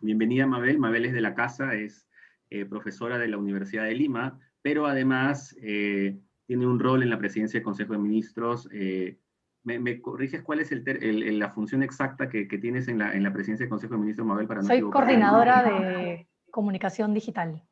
Bienvenida Mabel. Mabel es de la casa, es profesora de la Universidad de Lima, pero además tiene un rol en la presidencia del Consejo de Ministros. ¿Me corriges cuál es la función exacta que tienes en la presidencia del Consejo de Ministros, Mabel, para no Soy equivocarme? coordinadora de comunicación digital.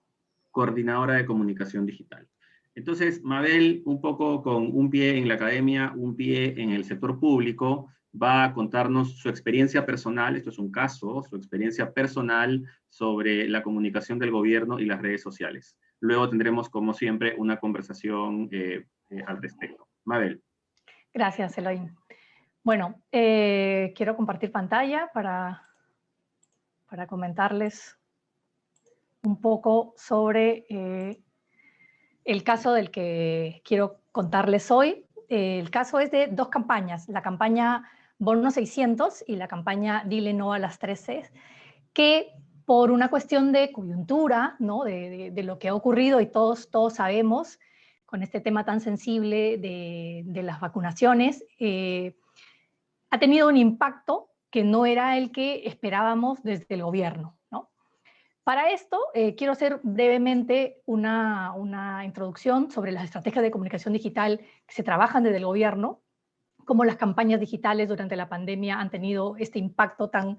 Coordinadora de comunicación digital. Entonces, Mabel, un poco con un pie en la academia, un pie en el sector público, va a contarnos su experiencia personal, esto es un caso, su experiencia personal sobre la comunicación del gobierno y las redes sociales. Luego tendremos, como siempre, una conversación al respecto. Mabel. Gracias, Eloy. Bueno, quiero compartir pantalla para comentarles un poco sobre el caso del que quiero contarles hoy. El caso es de dos campañas, la campaña Bono 600 y la campaña Dile no a las 13, que por una cuestión de coyuntura, ¿no? de lo que ha ocurrido y todos sabemos con este tema tan sensible de las vacunaciones, ha tenido un impacto que no era el que esperábamos desde el gobierno, ¿no? Para esto, quiero hacer brevemente una introducción sobre las estrategias de comunicación digital que se trabajan desde el gobierno, cómo las campañas digitales durante la pandemia han tenido este impacto tan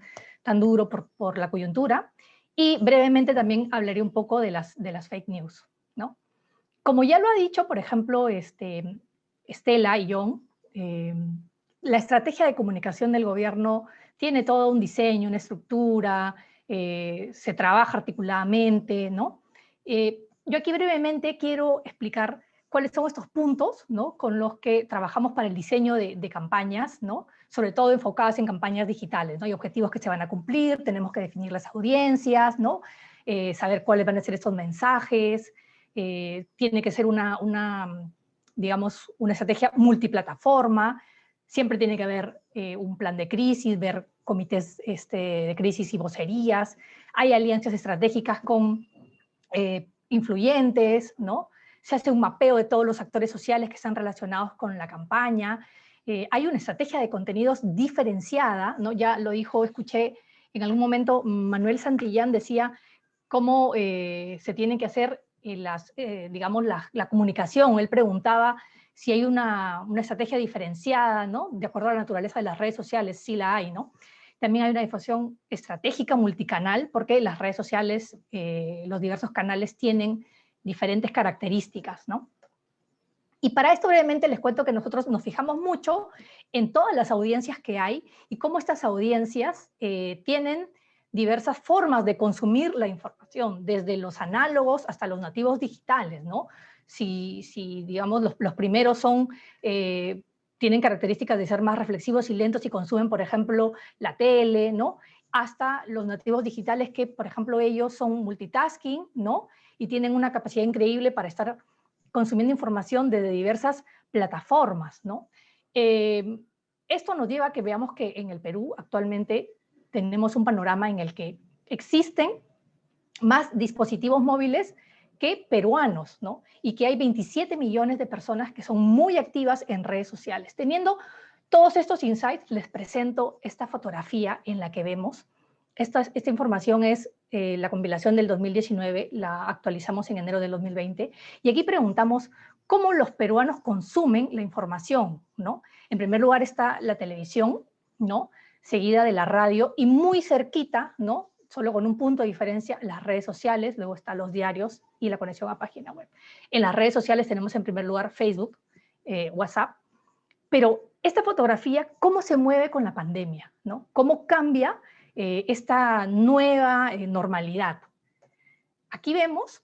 duro por la coyuntura, y brevemente también hablaré un poco de las fake news, ¿no? Como ya lo ha dicho, por ejemplo, Estela y John, la estrategia de comunicación del gobierno tiene todo un diseño, una estructura, se trabaja articuladamente, ¿no? Yo aquí brevemente quiero explicar cuáles son estos puntos, ¿no? Con los que trabajamos para el diseño de campañas, ¿no? Sobre todo enfocadas en campañas digitales, ¿no? Hay objetivos que se van a cumplir, tenemos que definir las audiencias, ¿no? Saber cuáles van a ser estos mensajes, tiene que ser digamos, una estrategia multiplataforma, siempre tiene que haber un plan de crisis, ver comités de crisis y vocerías, hay alianzas estratégicas con influyentes, ¿no? Se hace un mapeo de todos los actores sociales que están relacionados con la campaña, hay una estrategia de contenidos diferenciada, ¿no? Ya lo dijo, escuché en algún momento Manuel Santillán decía cómo se tiene que hacer digamos, la comunicación. Él preguntaba si hay una estrategia diferenciada, ¿no? De acuerdo a la naturaleza de las redes sociales, sí la hay, ¿no? También hay una difusión estratégica multicanal, porque las redes sociales, los diversos canales tienen diferentes características, ¿no? Y para esto brevemente les cuento que nosotros nos fijamos mucho en todas las audiencias que hay y cómo estas audiencias tienen diversas formas de consumir la información, desde los análogos hasta los nativos digitales, ¿no? Si digamos, los primeros tienen características de ser más reflexivos y lentos y consumen, por ejemplo, la tele, ¿no? Hasta los nativos digitales que, por ejemplo, ellos son multitasking, ¿no? Y tienen una capacidad increíble para estar consumiendo información desde diversas plataformas, ¿no? Esto nos lleva a que veamos que en el Perú actualmente tenemos un panorama en el que existen más dispositivos móviles que peruanos, ¿no? Y que hay 27 millones de personas que son muy activas en redes sociales. Teniendo todos estos insights, les presento esta fotografía en la que vemos. Esta información es la compilación del 2019, la actualizamos en enero del 2020, y aquí preguntamos cómo los peruanos consumen la información, ¿no? En primer lugar está la televisión, ¿no? Seguida de la radio, y muy cerquita, ¿no? Solo con un punto de diferencia, las redes sociales, luego están los diarios y la conexión a página web. En las redes sociales tenemos en primer lugar Facebook, WhatsApp, pero esta fotografía, ¿cómo se mueve con la pandemia, ¿no? ¿Cómo cambia esta nueva normalidad? Aquí vemos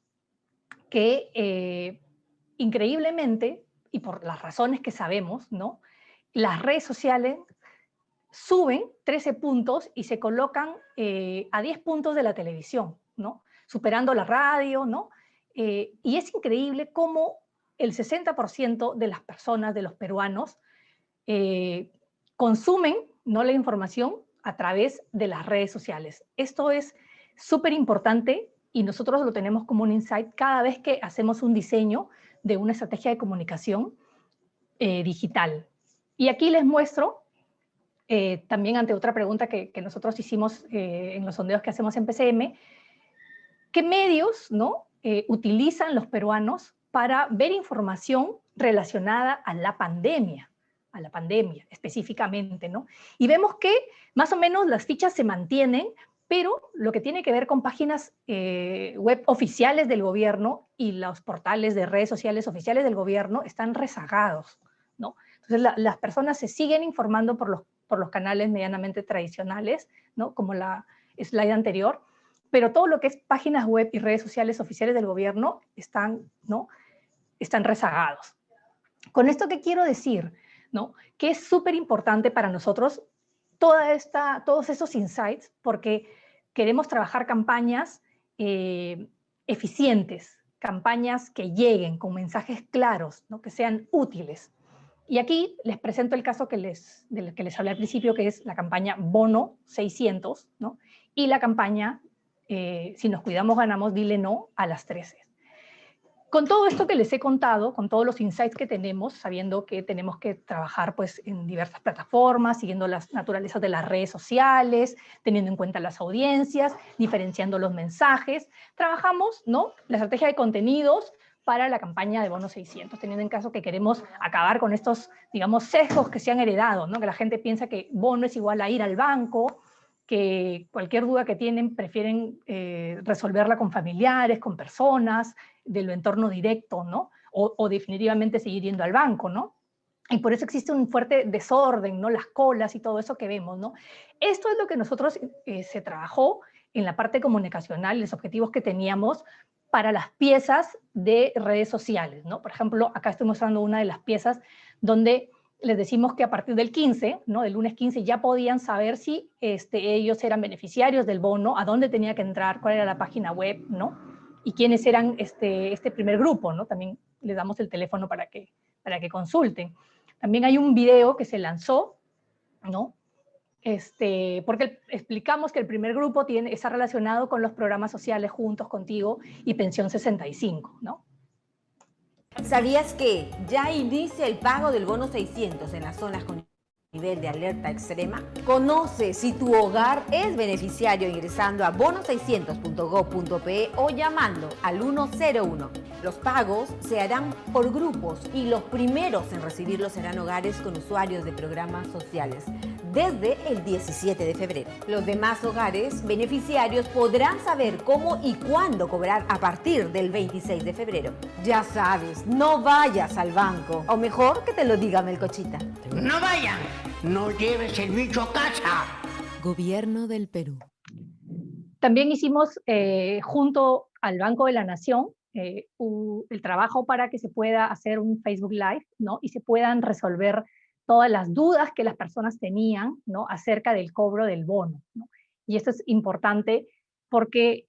que increíblemente, y por las razones que sabemos, ¿no? Las redes sociales suben 13 puntos y se colocan a 10 puntos de la televisión, ¿no? Superando la radio, ¿no? Y es increíble cómo el 60% de las personas, de los peruanos, consumen, ¿no?, la información a través de las redes sociales. Esto es súper importante y nosotros lo tenemos como un insight cada vez que hacemos un diseño de una estrategia de comunicación digital. Y aquí les muestro también ante otra pregunta que nosotros hicimos en los sondeos que hacemos en PCM, ¿qué medios, ¿no?, utilizan los peruanos para ver información relacionada a la pandemia específicamente, ¿no? Y vemos que más o menos las fichas se mantienen, pero lo que tiene que ver con páginas web oficiales del gobierno y los portales de redes sociales oficiales del gobierno están rezagados, ¿no? Entonces las personas se siguen informando por los canales medianamente tradicionales, ¿no?, como la slide anterior, pero todo lo que es páginas web y redes sociales oficiales del gobierno están, ¿no?, están rezagados. ¿Con esto qué quiero decir? ¿No? Que es súper importante para nosotros todos esos insights, porque queremos trabajar campañas eficientes, campañas que lleguen con mensajes claros, ¿no?, que sean útiles. Y aquí les presento el caso del que les hablé al principio, que es la campaña Bono 600, ¿no?, y la campaña Si nos cuidamos ganamos, dile no a las 13. Con todo esto que les he contado, con todos los insights que tenemos, sabiendo que tenemos que trabajar pues, en diversas plataformas, siguiendo las naturalezas de las redes sociales, teniendo en cuenta las audiencias, diferenciando los mensajes, trabajamos, ¿no?, la estrategia de contenidos para la campaña de Bono 600, teniendo en caso que queremos acabar con estos, digamos, sesgos que se han heredado, ¿no?, que la gente piensa que bono es igual a ir al banco, que cualquier duda que tienen prefieren resolverla con familiares, con personas, de lo entorno directo, ¿no? O definitivamente seguir yendo al banco, ¿no? Y por eso existe un fuerte desorden, ¿no?, las colas y todo eso que vemos, ¿no? Esto es lo que nosotros se trabajó en la parte comunicacional, los objetivos que teníamos para las piezas de redes sociales, ¿no? Por ejemplo, acá estoy mostrando una de las piezas donde les decimos que a partir del 15, ¿no?, del lunes 15, ya podían saber si ellos eran beneficiarios del bono, a dónde tenía que entrar, cuál era la página web, ¿no?, y quiénes eran este primer grupo, ¿no? También les damos el teléfono para que consulten. También hay un video que se lanzó, ¿no?, porque explicamos que el primer grupo está relacionado con los programas sociales Juntos Contigo y Pensión 65, ¿no? ¿Sabías que ya inicia el pago del bono 600 en las zonas con nivel de alerta extrema? Conoce si tu hogar es beneficiario ingresando a bono600.gov.pe o llamando al 101. Los pagos se harán por grupos y los primeros en recibirlos serán hogares con usuarios de programas sociales desde el 17 de febrero. Los demás hogares beneficiarios podrán saber cómo y cuándo cobrar a partir del 26 de febrero. Ya sabes, no vayas al banco, o mejor que te lo diga Melcochita. ¡No vayan! ¡No lleves el bicho a casa! Gobierno del Perú. También hicimos, junto al Banco de la Nación, el trabajo para que se pueda hacer un Facebook Live, ¿no?, y se puedan resolver todas las dudas que las personas tenían, ¿no?, acerca del cobro del bono, ¿no? Y esto es importante porque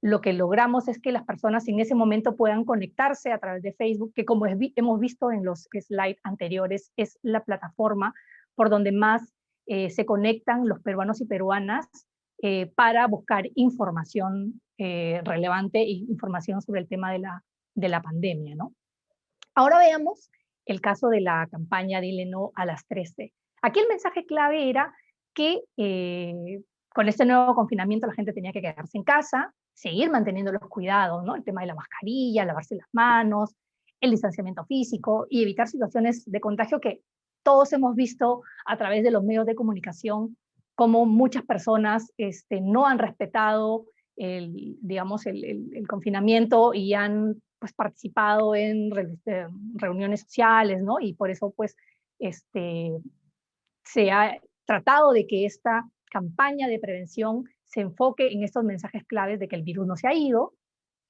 lo que logramos es que las personas en ese momento puedan conectarse a través de Facebook, que como hemos visto en los slides anteriores, es la plataforma por donde más se conectan los peruanos y peruanas para buscar información relevante e información sobre el tema de la pandemia, ¿no? Ahora veamos el caso de la campaña Dile No a las 13. Aquí el mensaje clave era que con este nuevo confinamiento la gente tenía que quedarse en casa, seguir manteniendo los cuidados, ¿no?, el tema de la mascarilla, lavarse las manos, el distanciamiento físico y evitar situaciones de contagio que todos hemos visto a través de los medios de comunicación, como muchas personas no han respetado digamos, el confinamiento y han pues, participado en reuniones sociales, ¿no? Y por eso pues, se ha tratado de que esta campaña de prevención se enfoque en estos mensajes claves de que el virus no se ha ido,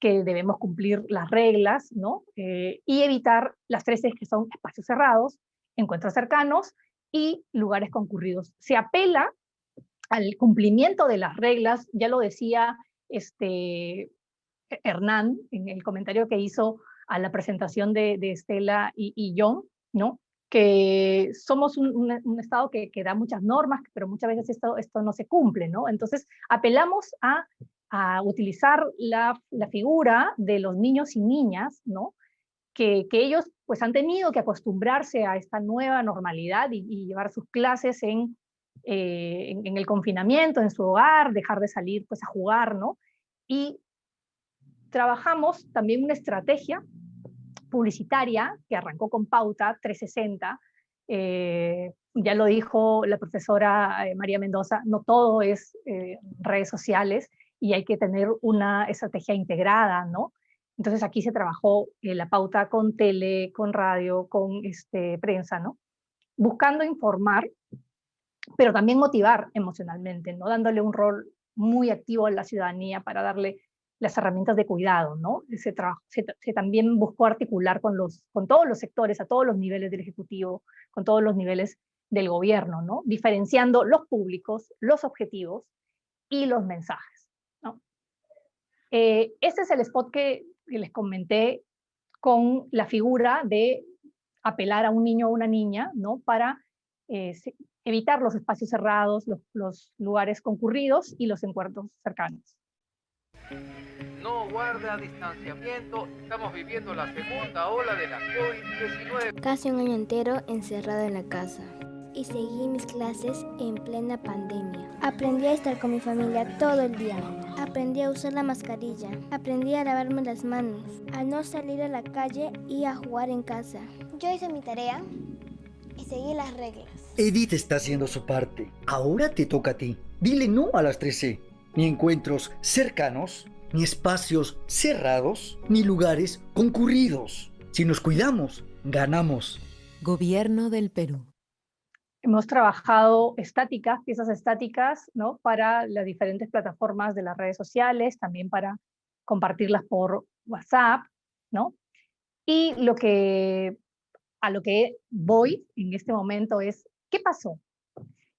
que debemos cumplir las reglas, ¿no? Y evitar las 13 que son espacios cerrados, encuentros cercanos y lugares concurridos. Se apela al cumplimiento de las reglas, ya lo decía Hernán en el comentario que hizo a la presentación de Estela y John, ¿no?, que somos un Estado que da muchas normas, pero muchas veces esto no se cumple, ¿no? Entonces apelamos a utilizar la figura de los niños y niñas, ¿no?, que ellos pues han tenido que acostumbrarse a esta nueva normalidad y llevar sus clases en el confinamiento, en su hogar, dejar de salir pues a jugar, ¿no? Y trabajamos también una estrategia publicitaria que arrancó con Pauta 360, ya lo dijo la profesora María Mendoza, no todo es redes sociales y hay que tener una estrategia integrada, ¿no? Entonces aquí se trabajó la pauta con tele, con radio, con prensa, ¿no? Buscando informar, pero también motivar emocionalmente, ¿no? Dándole un rol muy activo a la ciudadanía para darle las herramientas de cuidado, ¿no? Se también buscó articular con todos los sectores, a todos los niveles del Ejecutivo, con todos los niveles del gobierno, ¿no? Diferenciando los públicos, los objetivos y los mensajes, ¿no? Este es el spot que les comenté con la figura de apelar a un niño o una niña, ¿no? Para evitar los espacios cerrados, los lugares concurridos y los encuentros cercanos. No guarda distanciamiento, estamos viviendo la segunda ola de la COVID-19. Casi un año entero encerrado en la casa. Y seguí mis clases en plena pandemia. Aprendí a estar con mi familia todo el día. Aprendí a usar la mascarilla. Aprendí a lavarme las manos, a no salir a la calle y a jugar en casa. Yo hice mi tarea y seguí las reglas. Edith está haciendo su parte. Ahora te toca a ti. Dile no a las 13. Ni encuentros cercanos, ni espacios cerrados, ni lugares concurridos. Si nos cuidamos, ganamos. Gobierno del Perú. Hemos trabajado piezas estáticas, ¿no? Para las diferentes plataformas de las redes sociales, también para compartirlas por WhatsApp, ¿no? Y a lo que voy en este momento es, ¿qué pasó?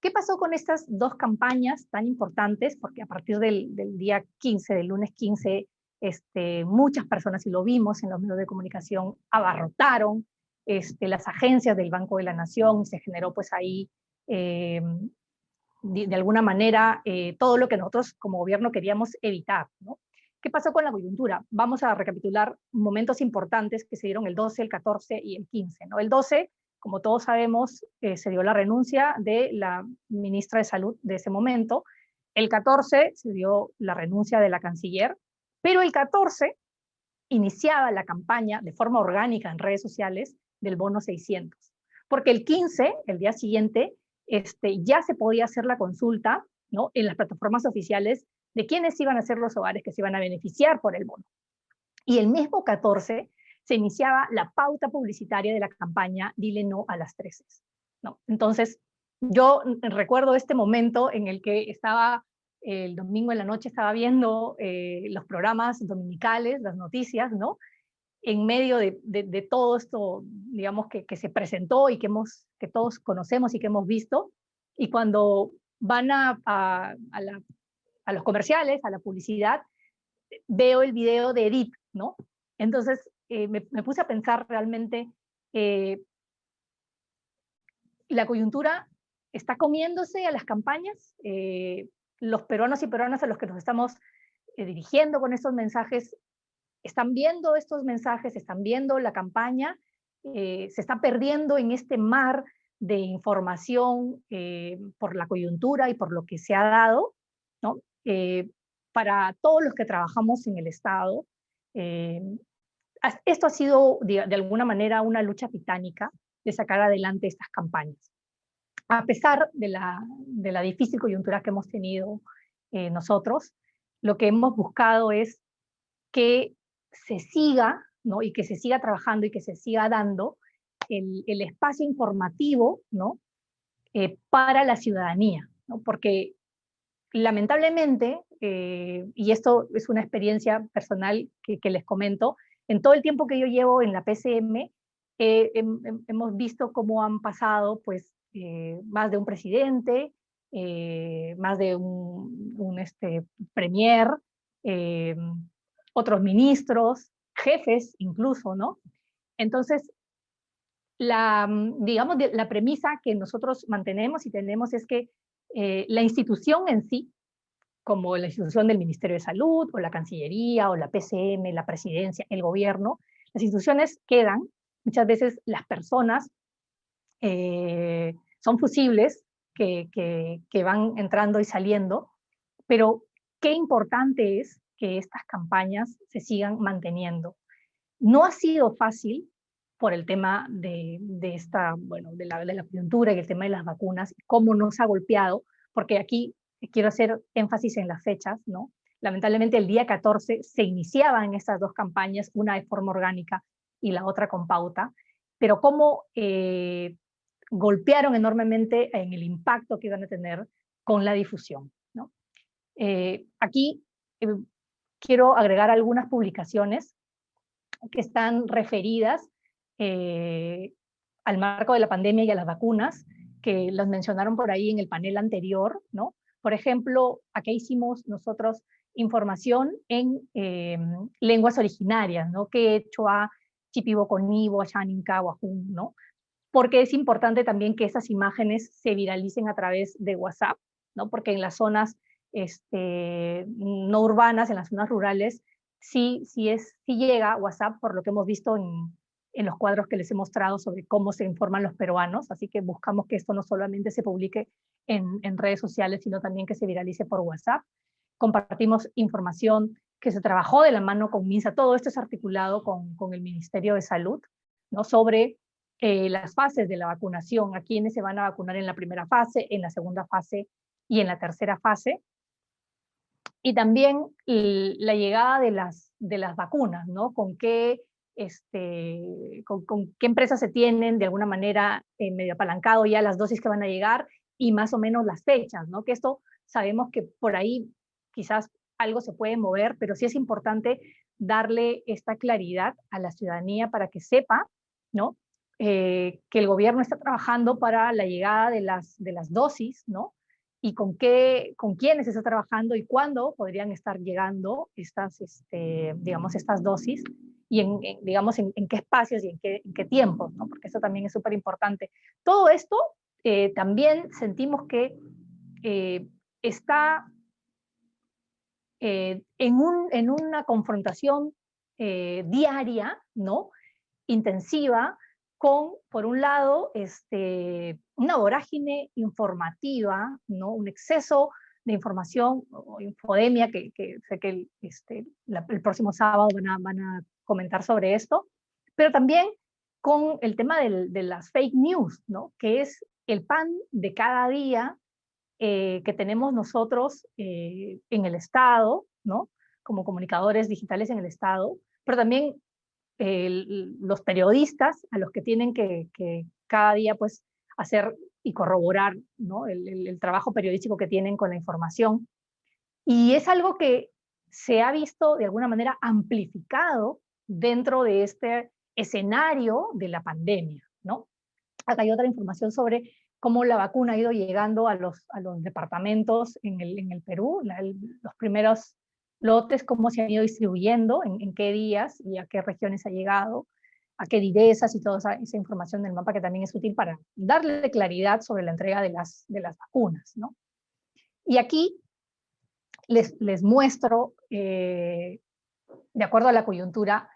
¿Qué pasó con estas dos campañas tan importantes? Porque a partir del día 15, del lunes 15, muchas personas, y lo vimos en los medios de comunicación, abarrotaron las agencias del Banco de la Nación, y se generó pues ahí, de alguna manera, todo lo que nosotros como gobierno queríamos evitar, ¿no? ¿Qué pasó con la coyuntura? Vamos a recapitular momentos importantes que se dieron el 12, el 14 y el 15, ¿no? El 12, como todos sabemos, se dio la renuncia de la ministra de Salud de ese momento. El 14 se dio la renuncia de la canciller, pero el 14 iniciaba la campaña de forma orgánica en redes sociales del bono 600. Porque el 15, el día siguiente, ya se podía hacer la consulta, ¿no? En las plataformas oficiales de quiénes iban a ser los hogares que se iban a beneficiar por el bono. Y el mismo 14 se iniciaba la pauta publicitaria de la campaña Dile no a las 13, ¿no? Entonces, yo recuerdo este momento en el que estaba el domingo en la noche, estaba viendo los programas dominicales, las noticias, ¿no? En medio de todo esto, digamos, que se presentó y que todos conocemos y que hemos visto, y cuando van a los comerciales, a la publicidad, veo el video de Edith, ¿no? Entonces me puse a pensar realmente, la coyuntura está comiéndose a las campañas, los peruanos y peruanas a los que nos estamos dirigiendo con estos mensajes, están viendo estos mensajes, están viendo la campaña, se está perdiendo en este mar de información por la coyuntura y por lo que se ha dado, ¿no? Para todos los que trabajamos en el Estado, esto ha sido de alguna manera una lucha titánica de sacar adelante estas campañas. A pesar de la difícil coyuntura que hemos tenido nosotros, lo que hemos buscado es que se siga, ¿no? Y que se siga trabajando y que se siga dando el espacio informativo, ¿no? Para la ciudadanía, ¿no? Porque lamentablemente, y esto es una experiencia personal que les comento, en todo el tiempo que yo llevo en la PCM, hemos visto cómo han pasado pues, más de un presidente, más de un premier, otros ministros, jefes incluso, ¿no? Entonces, digamos, la premisa que nosotros mantenemos y tenemos es que la institución en sí, como la institución del Ministerio de Salud, o la Cancillería, o la PCM, la Presidencia, el gobierno, Las instituciones quedan, muchas veces las personas son fusibles que van entrando y saliendo, pero qué importante es que estas campañas se sigan manteniendo. No ha sido fácil por el tema de la coyuntura y el tema de las vacunas, cómo nos ha golpeado, porque aquí quiero hacer énfasis en las fechas, ¿no? Lamentablemente el día 14 se iniciaban estas dos campañas, una de forma orgánica y la otra con pauta, pero cómo golpearon enormemente en el impacto que iban a tener con la difusión, ¿no? Aquí quiero agregar algunas publicaciones que están referidas al marco de la pandemia y a las vacunas, que las mencionaron por ahí en el panel anterior, ¿no? Por ejemplo, acá hicimos nosotros información en lenguas originarias, ¿no? Quechua, Chipibo-Conibo, Xaninca, Wajún, ¿no? Porque es importante también que esas imágenes se viralicen a través de WhatsApp, ¿no? Porque en las zonas no urbanas, en las zonas rurales, sí llega WhatsApp, por lo que hemos visto en los cuadros que les he mostrado sobre cómo se informan los peruanos, así que buscamos que esto no solamente se publique en redes sociales, sino también que se viralice por WhatsApp. Compartimos información que se trabajó de la mano con MINSA, todo esto es articulado con el Ministerio de Salud, ¿no? Sobre las fases de la vacunación, a quienes se van a vacunar en la primera fase, en la segunda fase y en la tercera fase. Y también la llegada de las vacunas, ¿no? Con qué empresas se tienen de alguna manera medio apalancado ya las dosis que van a llegar y más o menos las fechas, ¿no? Que esto sabemos que por ahí quizás algo se puede mover, pero sí es importante darle esta claridad a la ciudadanía para que sepa, ¿no? Que el gobierno está trabajando para la llegada de las dosis, ¿no? Y con quiénes se está trabajando y cuándo podrían estar llegando estas dosis y en qué espacios y en qué tiempos, ¿no? Porque eso también es súper importante. Todo esto también sentimos que está en una confrontación diaria, ¿no? Intensiva, con, por un lado, una vorágine informativa, ¿no? Un exceso de información o infodemia, que sé que el próximo sábado van a comentar sobre esto, pero también con el tema de las fake news, ¿no? Que es el pan de cada día que tenemos nosotros en el Estado, ¿no? Como comunicadores digitales en el Estado, pero también los periodistas a los que tienen que cada día pues hacer y corroborar, ¿no? el trabajo periodístico que tienen con la información. Y es algo que se ha visto de alguna manera amplificado dentro de este escenario de la pandemia, ¿no? Acá hay otra información sobre cómo la vacuna ha ido llegando a los departamentos en el Perú, los primeros lotes, cómo se han ido distribuyendo, en qué días y a qué regiones ha llegado, a qué divisas y toda esa información del mapa que también es útil para darle claridad sobre la entrega de las vacunas, ¿no? Y aquí les muestro, de acuerdo a la coyuntura,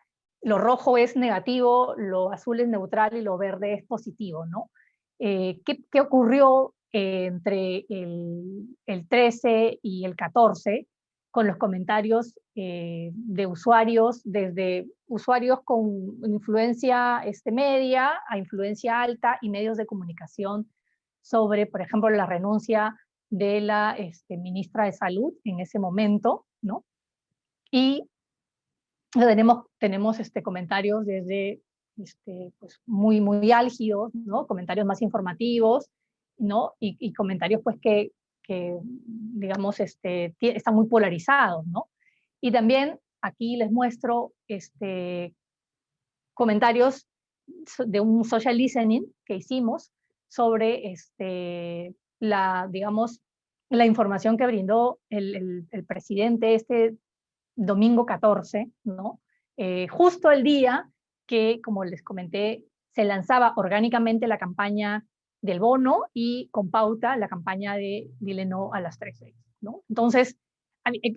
lo rojo es negativo, lo azul es neutral y lo verde es positivo, ¿no? ¿Qué ocurrió entre el 13 y el 14 con los comentarios de usuarios, desde usuarios con influencia media a influencia alta y medios de comunicación sobre, por ejemplo, la renuncia de la ministra de Salud en ese momento, ¿no? Y tenemos comentarios desde pues muy álgidos, ¿no? Comentarios más informativos, ¿no? Y comentarios pues que digamos, están muy polarizados, ¿no? Y también aquí les muestro comentarios de un social listening que hicimos sobre digamos, la información que brindó el presidente domingo 14, ¿no? Justo el día que, como les comenté, se lanzaba orgánicamente la campaña del bono y con pauta la campaña de Dile No a las 3 ¿no? Entonces,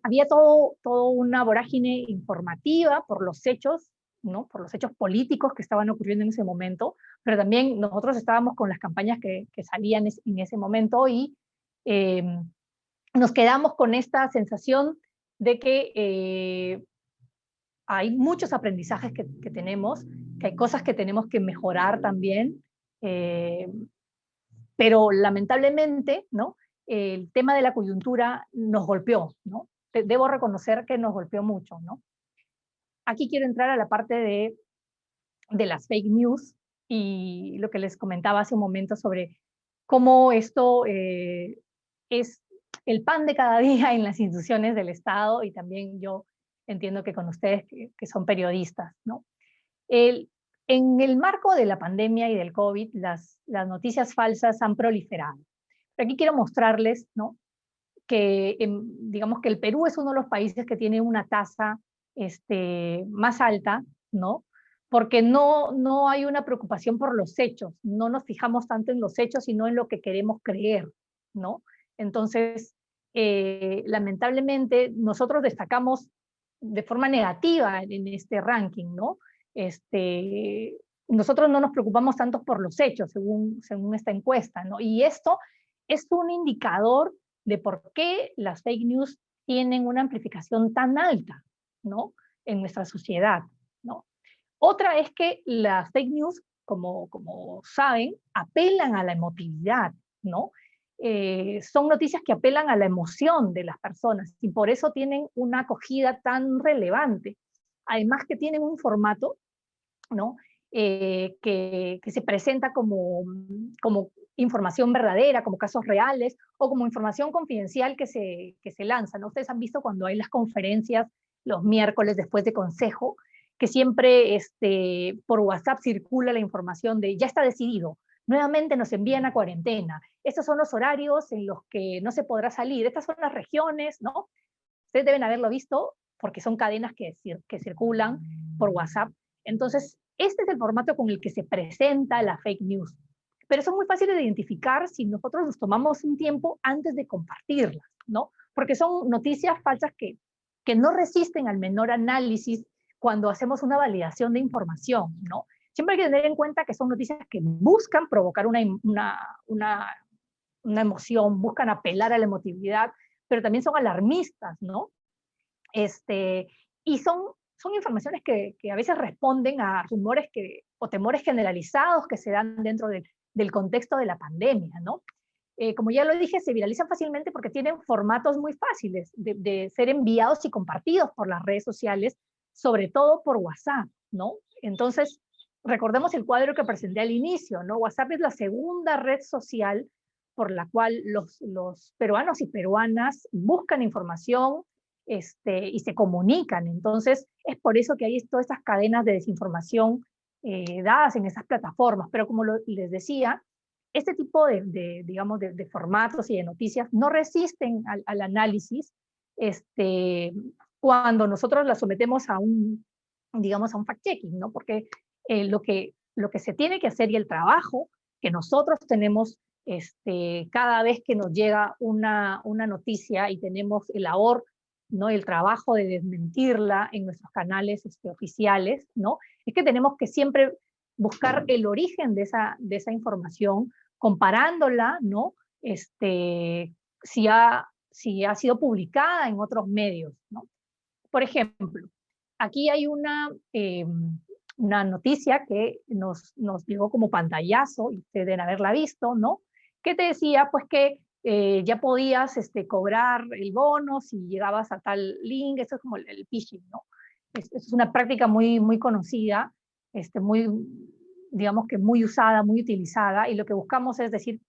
había todo una vorágine informativa por los hechos ¿no? Por los hechos políticos que estaban ocurriendo en ese momento, pero también nosotros estábamos con las campañas que salían en ese momento y nos quedamos con esta sensación de que hay muchos aprendizajes que tenemos, que hay cosas que tenemos que mejorar también, pero lamentablemente, ¿no? El tema de la coyuntura nos golpeó, ¿no? Debo reconocer que nos golpeó mucho, ¿no? Aquí quiero entrar a la parte de las fake news y lo que les comentaba hace un momento sobre cómo esto es el pan de cada día en las instituciones del Estado, y también yo entiendo que con ustedes que son periodistas, ¿no? En el marco de la pandemia y del COVID, las noticias falsas han proliferado. Pero aquí quiero mostrarles, ¿no?, que digamos que el Perú es uno de los países que tiene una tasa más alta, ¿no? Porque no hay una preocupación por los hechos, no nos fijamos tanto en los hechos, sino en lo que queremos creer, ¿no? Entonces, lamentablemente, nosotros destacamos de forma negativa en este ranking, ¿no? Nosotros no nos preocupamos tanto por los hechos, según esta encuesta, ¿no? Y esto es un indicador de por qué las fake news tienen una amplificación tan alta, ¿no?, en nuestra sociedad, ¿no? Otra es que las fake news, como saben, apelan a la emotividad, ¿no? Son noticias que apelan a la emoción de las personas y por eso tienen una acogida tan relevante. Además que tienen un formato, ¿no?, que se presenta como información verdadera, como casos reales, o como información confidencial que se lanza, ¿no? Ustedes han visto cuando hay las conferencias los miércoles después de consejo, que siempre por WhatsApp circula la información de ya está decidido, nuevamente nos envían a cuarentena, estos son los horarios en los que no se podrá salir, estas son las regiones, ¿no? Ustedes deben haberlo visto porque son cadenas que circulan por WhatsApp. Entonces, este es el formato con el que se presenta la fake news. Pero son muy fáciles de identificar si nosotros nos tomamos un tiempo antes de compartirlas, ¿no? Porque son noticias falsas que no resisten al menor análisis cuando hacemos una validación de información, ¿no? Siempre hay que tener en cuenta que son noticias que buscan provocar una emoción, buscan apelar a la emotividad, pero también son alarmistas, ¿no? Y son informaciones que a veces responden a rumores o temores generalizados que se dan dentro del contexto de la pandemia, ¿no? Como ya lo dije, se viralizan fácilmente porque tienen formatos muy fáciles de ser enviados y compartidos por las redes sociales, sobre todo por WhatsApp, ¿no? Entonces, recordemos el cuadro que presenté al inicio, ¿no? WhatsApp es la segunda red social por la cual los peruanos y peruanas buscan información y se comunican. Entonces, es por eso que hay todas estas cadenas de desinformación dadas en esas plataformas. Pero como les decía, este tipo de formatos y de noticias no resisten al análisis cuando nosotros las sometemos a un fact-checking, ¿no? Porque lo que se tiene que hacer y el trabajo que nosotros tenemos cada vez que nos llega una noticia y tenemos el labor, ¿no?, el trabajo de desmentirla en nuestros canales oficiales, ¿no?, es que tenemos que siempre buscar el origen de esa información, comparándola, ¿no?, si ha sido publicada en otros medios, ¿no? Por ejemplo, aquí hay una noticia que nos llegó como pantallazo, y ustedes deben haberla visto, ¿no?, que te decía pues que ya podías cobrar el bono si llegabas a tal link. Eso es como el phishing, ¿no? Es una práctica muy, muy conocida, digamos que muy usada, muy utilizada, y lo que buscamos es decir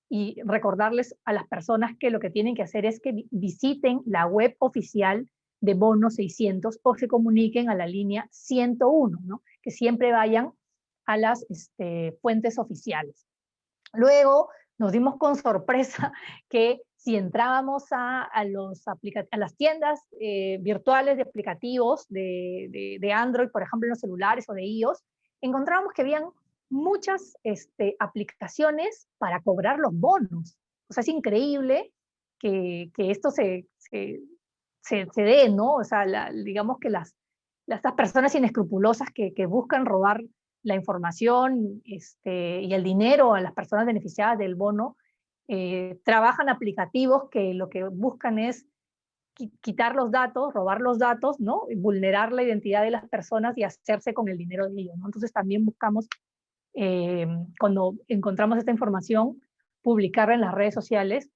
y recordarles a las personas que lo que tienen que hacer es que visiten la web oficial de Bono 600 o se comuniquen a la línea 101, ¿no?, que siempre vayan a las fuentes oficiales. Luego nos dimos con sorpresa que si entrábamos a las tiendas virtuales de aplicativos de Android, por ejemplo en los celulares o de iOS, encontrábamos que habían muchas aplicaciones para cobrar los bonos. O sea, es increíble que esto se dé, ¿no? O sea, digamos que estas personas inescrupulosas que buscan robar la información y el dinero a las personas beneficiadas del bono, trabajan aplicativos que lo que buscan es quitar los datos, robar los datos, ¿no? Vulnerar la identidad de las personas y hacerse con el dinero de ellos, ¿no? Entonces también buscamos, cuando encontramos esta información, publicarla en las redes sociales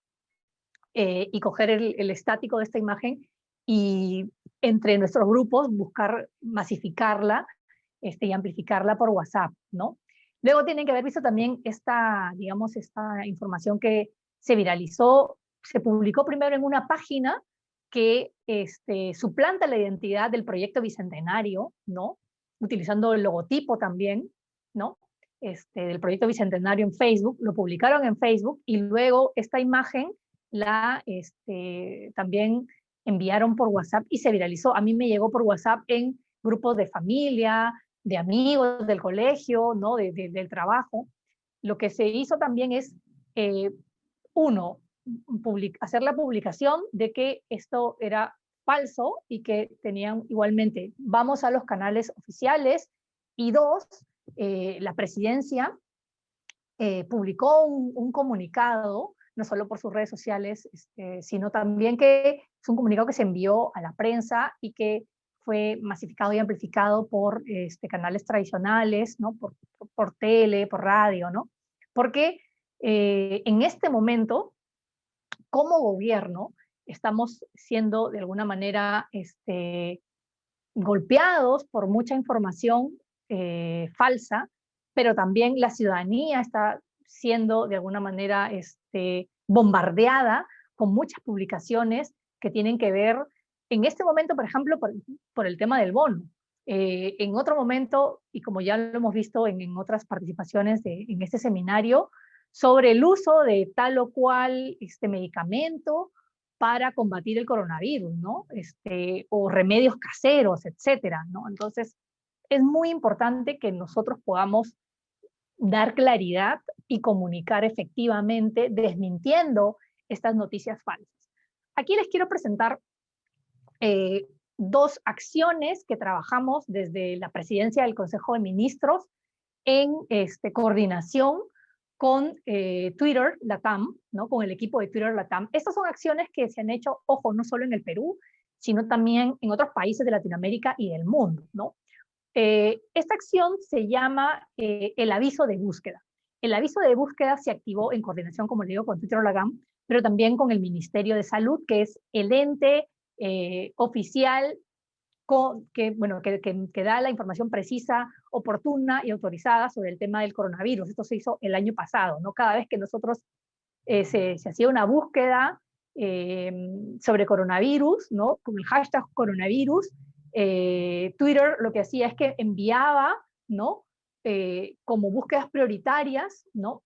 y coger el estático de esta imagen y entre nuestros grupos buscar masificarla y amplificarla por WhatsApp, ¿no? Luego tienen que haber visto también esta información que se viralizó, se publicó primero en una página que suplanta la identidad del proyecto Bicentenario, ¿no? Utilizando el logotipo también, ¿no? Del proyecto Bicentenario en Facebook, lo publicaron en Facebook y luego esta imagen la también enviaron por WhatsApp y se viralizó. A mí me llegó por WhatsApp en grupos de familia, de amigos del colegio, ¿no? Del trabajo. Lo que se hizo también es, hacer la publicación de que esto era falso y que tenían igualmente, vamos a los canales oficiales, y dos, la presidencia publicó un comunicado, no solo por sus redes sociales, sino también que es un comunicado que se envió a la prensa y que fue masificado y amplificado por canales tradicionales, ¿no? Por tele, por radio, ¿no? Porque en este momento, como gobierno, estamos siendo de alguna manera golpeados por mucha información falsa, pero también la ciudadanía está siendo de alguna manera bombardeada con muchas publicaciones que tienen que ver, en este momento, por ejemplo, por el tema del bono. En otro momento, y como ya lo hemos visto en otras participaciones en este seminario, sobre el uso de tal o cual medicamento para combatir el coronavirus, ¿no? O remedios caseros, etcétera, ¿no? Entonces, es muy importante que nosotros podamos dar claridad y comunicar efectivamente, desmintiendo estas noticias falsas. Aquí les quiero presentar dos acciones que trabajamos desde la presidencia del Consejo de Ministros en coordinación con Twitter Latam, ¿no? Con el equipo de Twitter Latam. Estas son acciones que se han hecho, ojo, no solo en el Perú, sino también en otros países de Latinoamérica y del mundo, ¿no? Esta acción se llama el aviso de búsqueda. El aviso de búsqueda se activó en coordinación, como le digo, con Twitter Latam, pero también con el Ministerio de Salud, que es el ente oficial que da la información precisa, oportuna y autorizada sobre el tema del coronavirus. Esto se hizo el año pasado, ¿no? Cada vez que nosotros se hacía una búsqueda sobre coronavirus, ¿no? Con el hashtag coronavirus, Twitter lo que hacía es que enviaba, ¿no? Como búsquedas prioritarias, ¿no?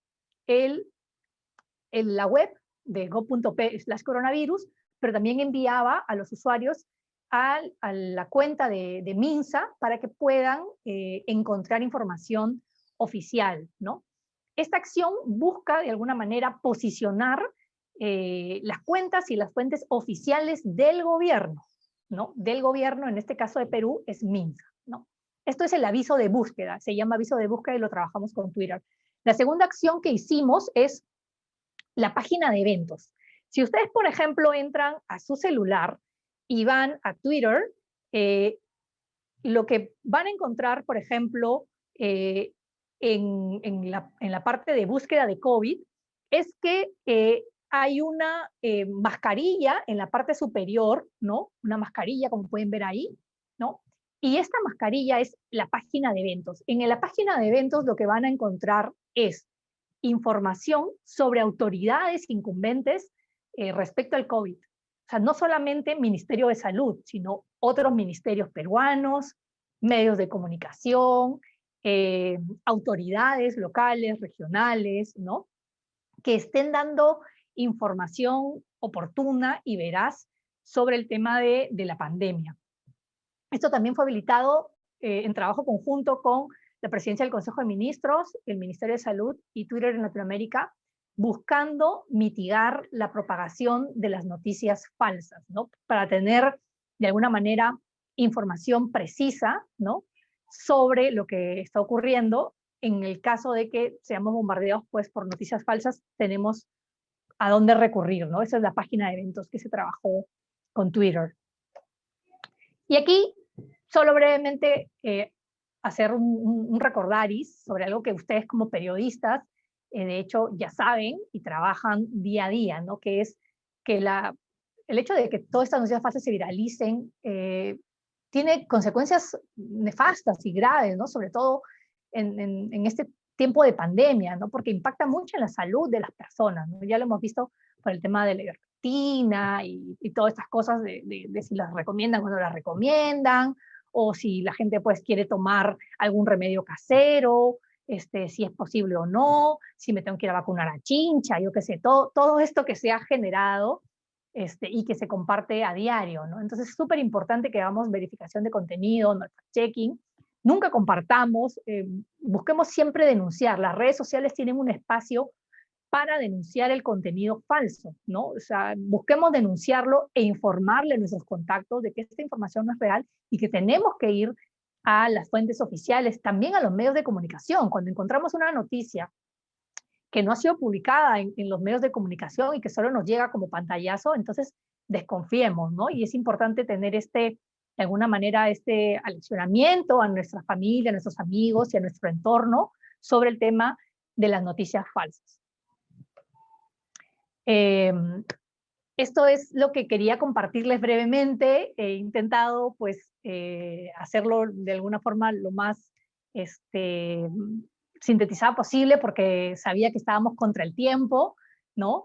La web de go.p/coronavirus, pero también enviaba a los usuarios a la cuenta de MINSA para que puedan encontrar información oficial, ¿no? Esta acción busca de alguna manera posicionar las cuentas y las fuentes oficiales del gobierno, ¿no? Del gobierno, en este caso de Perú, es MINSA, ¿no? Esto es el aviso de búsqueda, se llama aviso de búsqueda y lo trabajamos con Twitter. La segunda acción que hicimos es la página de eventos. Si ustedes, por ejemplo, entran a su celular y van a Twitter, lo que van a encontrar, por ejemplo, en la parte de búsqueda de COVID, es que hay una mascarilla en la parte superior, ¿no? Una mascarilla, como pueden ver ahí, ¿no? Y esta mascarilla es la página de eventos. En la página de eventos lo que van a encontrar es información sobre autoridades incumbentes respecto al COVID. O sea, no solamente Ministerio de Salud, sino otros ministerios peruanos, medios de comunicación, autoridades locales, regionales, ¿no? Que estén dando información oportuna y veraz sobre el tema de la pandemia. Esto también fue habilitado en trabajo conjunto con la Presidencia del Consejo de Ministros, el Ministerio de Salud y Twitter en Latinoamérica, buscando mitigar la propagación de las noticias falsas, ¿no? Para tener, de alguna manera, información precisa, ¿no?, sobre lo que está ocurriendo. En el caso de que seamos bombardeados pues, por noticias falsas, tenemos a dónde recurrir, ¿no? Esa es la página de eventos que se trabajó con Twitter. Y aquí, solo brevemente, hacer un recordaris sobre algo que ustedes como periodistas, de hecho, ya saben y trabajan día a día, ¿no? Que es que el hecho de que todas estas noticias falsas se viralicen tiene consecuencias nefastas y graves, ¿no? Sobre todo en este tiempo de pandemia, ¿no? Porque impacta mucho en la salud de las personas, ¿no? Ya lo hemos visto por el tema de la ivermectina y todas estas cosas de si las recomiendan o no las recomiendan, o si la gente pues quiere tomar algún remedio casero, si es posible o no, si me tengo que ir a vacunar a Chincha, yo qué sé, todo esto que se ha generado y que se comparte a diario, ¿no? Entonces es súper importante que hagamos verificación de contenido, no fact-checking, nunca compartamos, busquemos siempre denunciar. Las redes sociales tienen un espacio para denunciar el contenido falso, ¿no? O sea, busquemos denunciarlo e informarle a nuestros contactos de que esta información no es real y que tenemos que ir a las fuentes oficiales, también a los medios de comunicación. Cuando encontramos una noticia que no ha sido publicada en los medios de comunicación y que solo nos llega como pantallazo, entonces desconfiemos, ¿no? Y es importante tener de alguna manera, aleccionamiento a nuestra familia, a nuestros amigos y a nuestro entorno sobre el tema de las noticias falsas. Esto es lo que quería compartirles brevemente. He intentado, pues, hacerlo de alguna forma lo más sintetizado posible, porque sabía que estábamos contra el tiempo, ¿no?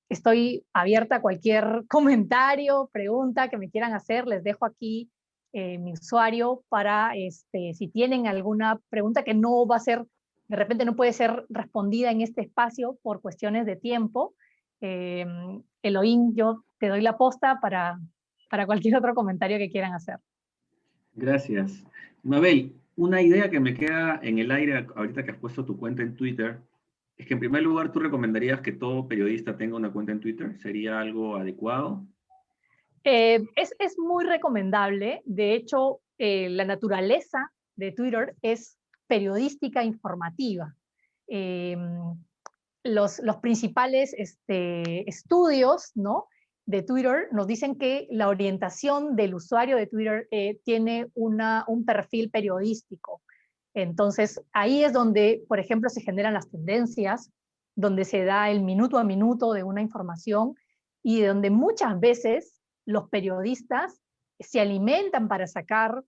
Estoy abierta a cualquier comentario, pregunta que me quieran hacer. Les dejo aquí mi usuario para, si tienen alguna pregunta que no va a ser, de repente no puede ser respondida en este espacio por cuestiones de tiempo. Elohim, yo te doy la posta para cualquier otro comentario que quieran hacer. Gracias. Mabel, una idea que me queda en el aire ahorita que has puesto tu cuenta en Twitter, es que en primer lugar tú recomendarías que todo periodista tenga una cuenta en Twitter. ¿Sería algo adecuado? Es muy recomendable. De hecho, la naturaleza de Twitter es periodística informativa. Los principales estudios, ¿no?, de Twitter nos dicen que la orientación del usuario de Twitter tiene un perfil periodístico. Entonces, ahí es donde, por ejemplo, se generan las tendencias, donde se da el minuto a minuto de una información y donde muchas veces los periodistas se alimentan para sacar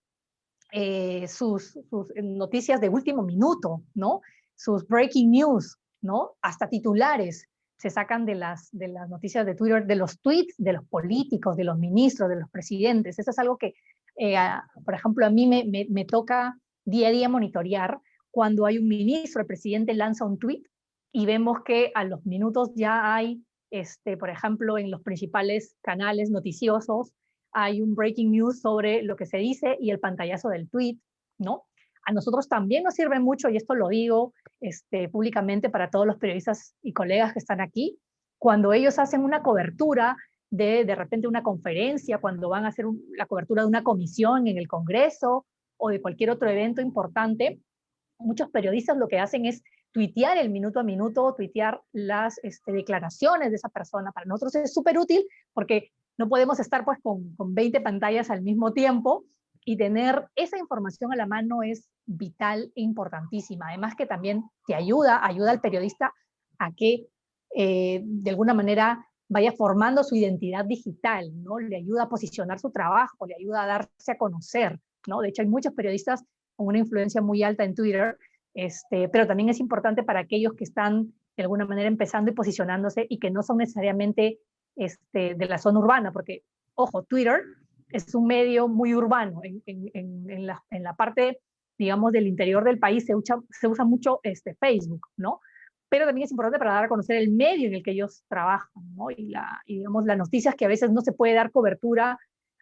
sus noticias de último minuto, ¿no? Sus breaking news, ¿no? Hasta titulares se sacan de las noticias de Twitter, de los tweets de los políticos, de los ministros, de los presidentes. Eso es algo que, por ejemplo, a mí me toca día a día monitorear cuando hay un ministro, el presidente lanza un tweet y vemos que a los minutos ya hay, por ejemplo, en los principales canales noticiosos, hay un breaking news sobre lo que se dice y el pantallazo del tweet, ¿no? A nosotros también nos sirve mucho, y esto lo digo públicamente para todos los periodistas y colegas que están aquí, cuando ellos hacen una cobertura de repente una conferencia, cuando van a hacer la cobertura de una comisión en el Congreso o de cualquier otro evento importante, muchos periodistas lo que hacen es tuitear el minuto a minuto, tuitear las declaraciones de esa persona. Para nosotros es súper útil porque no podemos estar pues con 20 pantallas al mismo tiempo, y tener esa información a la mano es vital e importantísima. Además que también te ayuda al periodista a que de alguna manera vaya formando su identidad digital, ¿no? Le ayuda a posicionar su trabajo, le ayuda a darse a conocer, ¿no? De hecho, hay muchos periodistas con una influencia muy alta en Twitter, pero también es importante para aquellos que están de alguna manera empezando y posicionándose y que no son necesariamente de la zona urbana, porque, ojo, Twitter es un medio muy urbano. En la parte, digamos, del interior del país se usa mucho Facebook, ¿no? Pero también es importante para dar a conocer el medio en el que ellos trabajan, ¿no? Y digamos, las noticias que a veces no se puede dar cobertura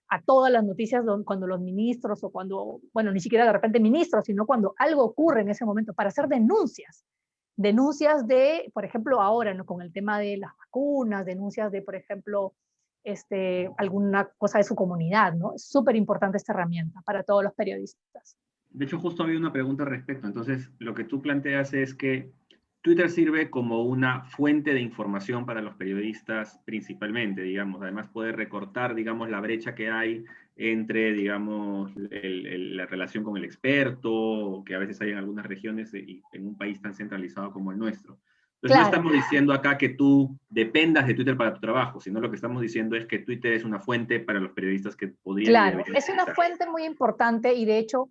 a todas las noticias cuando los ministros o cuando, bueno, ni siquiera de repente ministros, sino cuando algo ocurre en ese momento, para hacer denuncias de, por ejemplo, ahora, ¿no?, con el tema de las vacunas, denuncias de, por ejemplo, alguna cosa de su comunidad, ¿no? Es súper importante esta herramienta para todos los periodistas. De hecho, justo había una pregunta al respecto. Entonces, lo que tú planteas es que Twitter sirve como una fuente de información para los periodistas principalmente, digamos. Además, puede recortar, digamos, la brecha que hay entre, digamos, la relación con el experto, que a veces hay en algunas regiones y en un país tan centralizado como el nuestro. Entonces, Claro. no estamos diciendo acá que tú dependas de Twitter para tu trabajo, sino lo que estamos diciendo es que Twitter es una fuente para los periodistas que podrían y Claro, deberían es una utilizar. fuente muy importante y de hecho,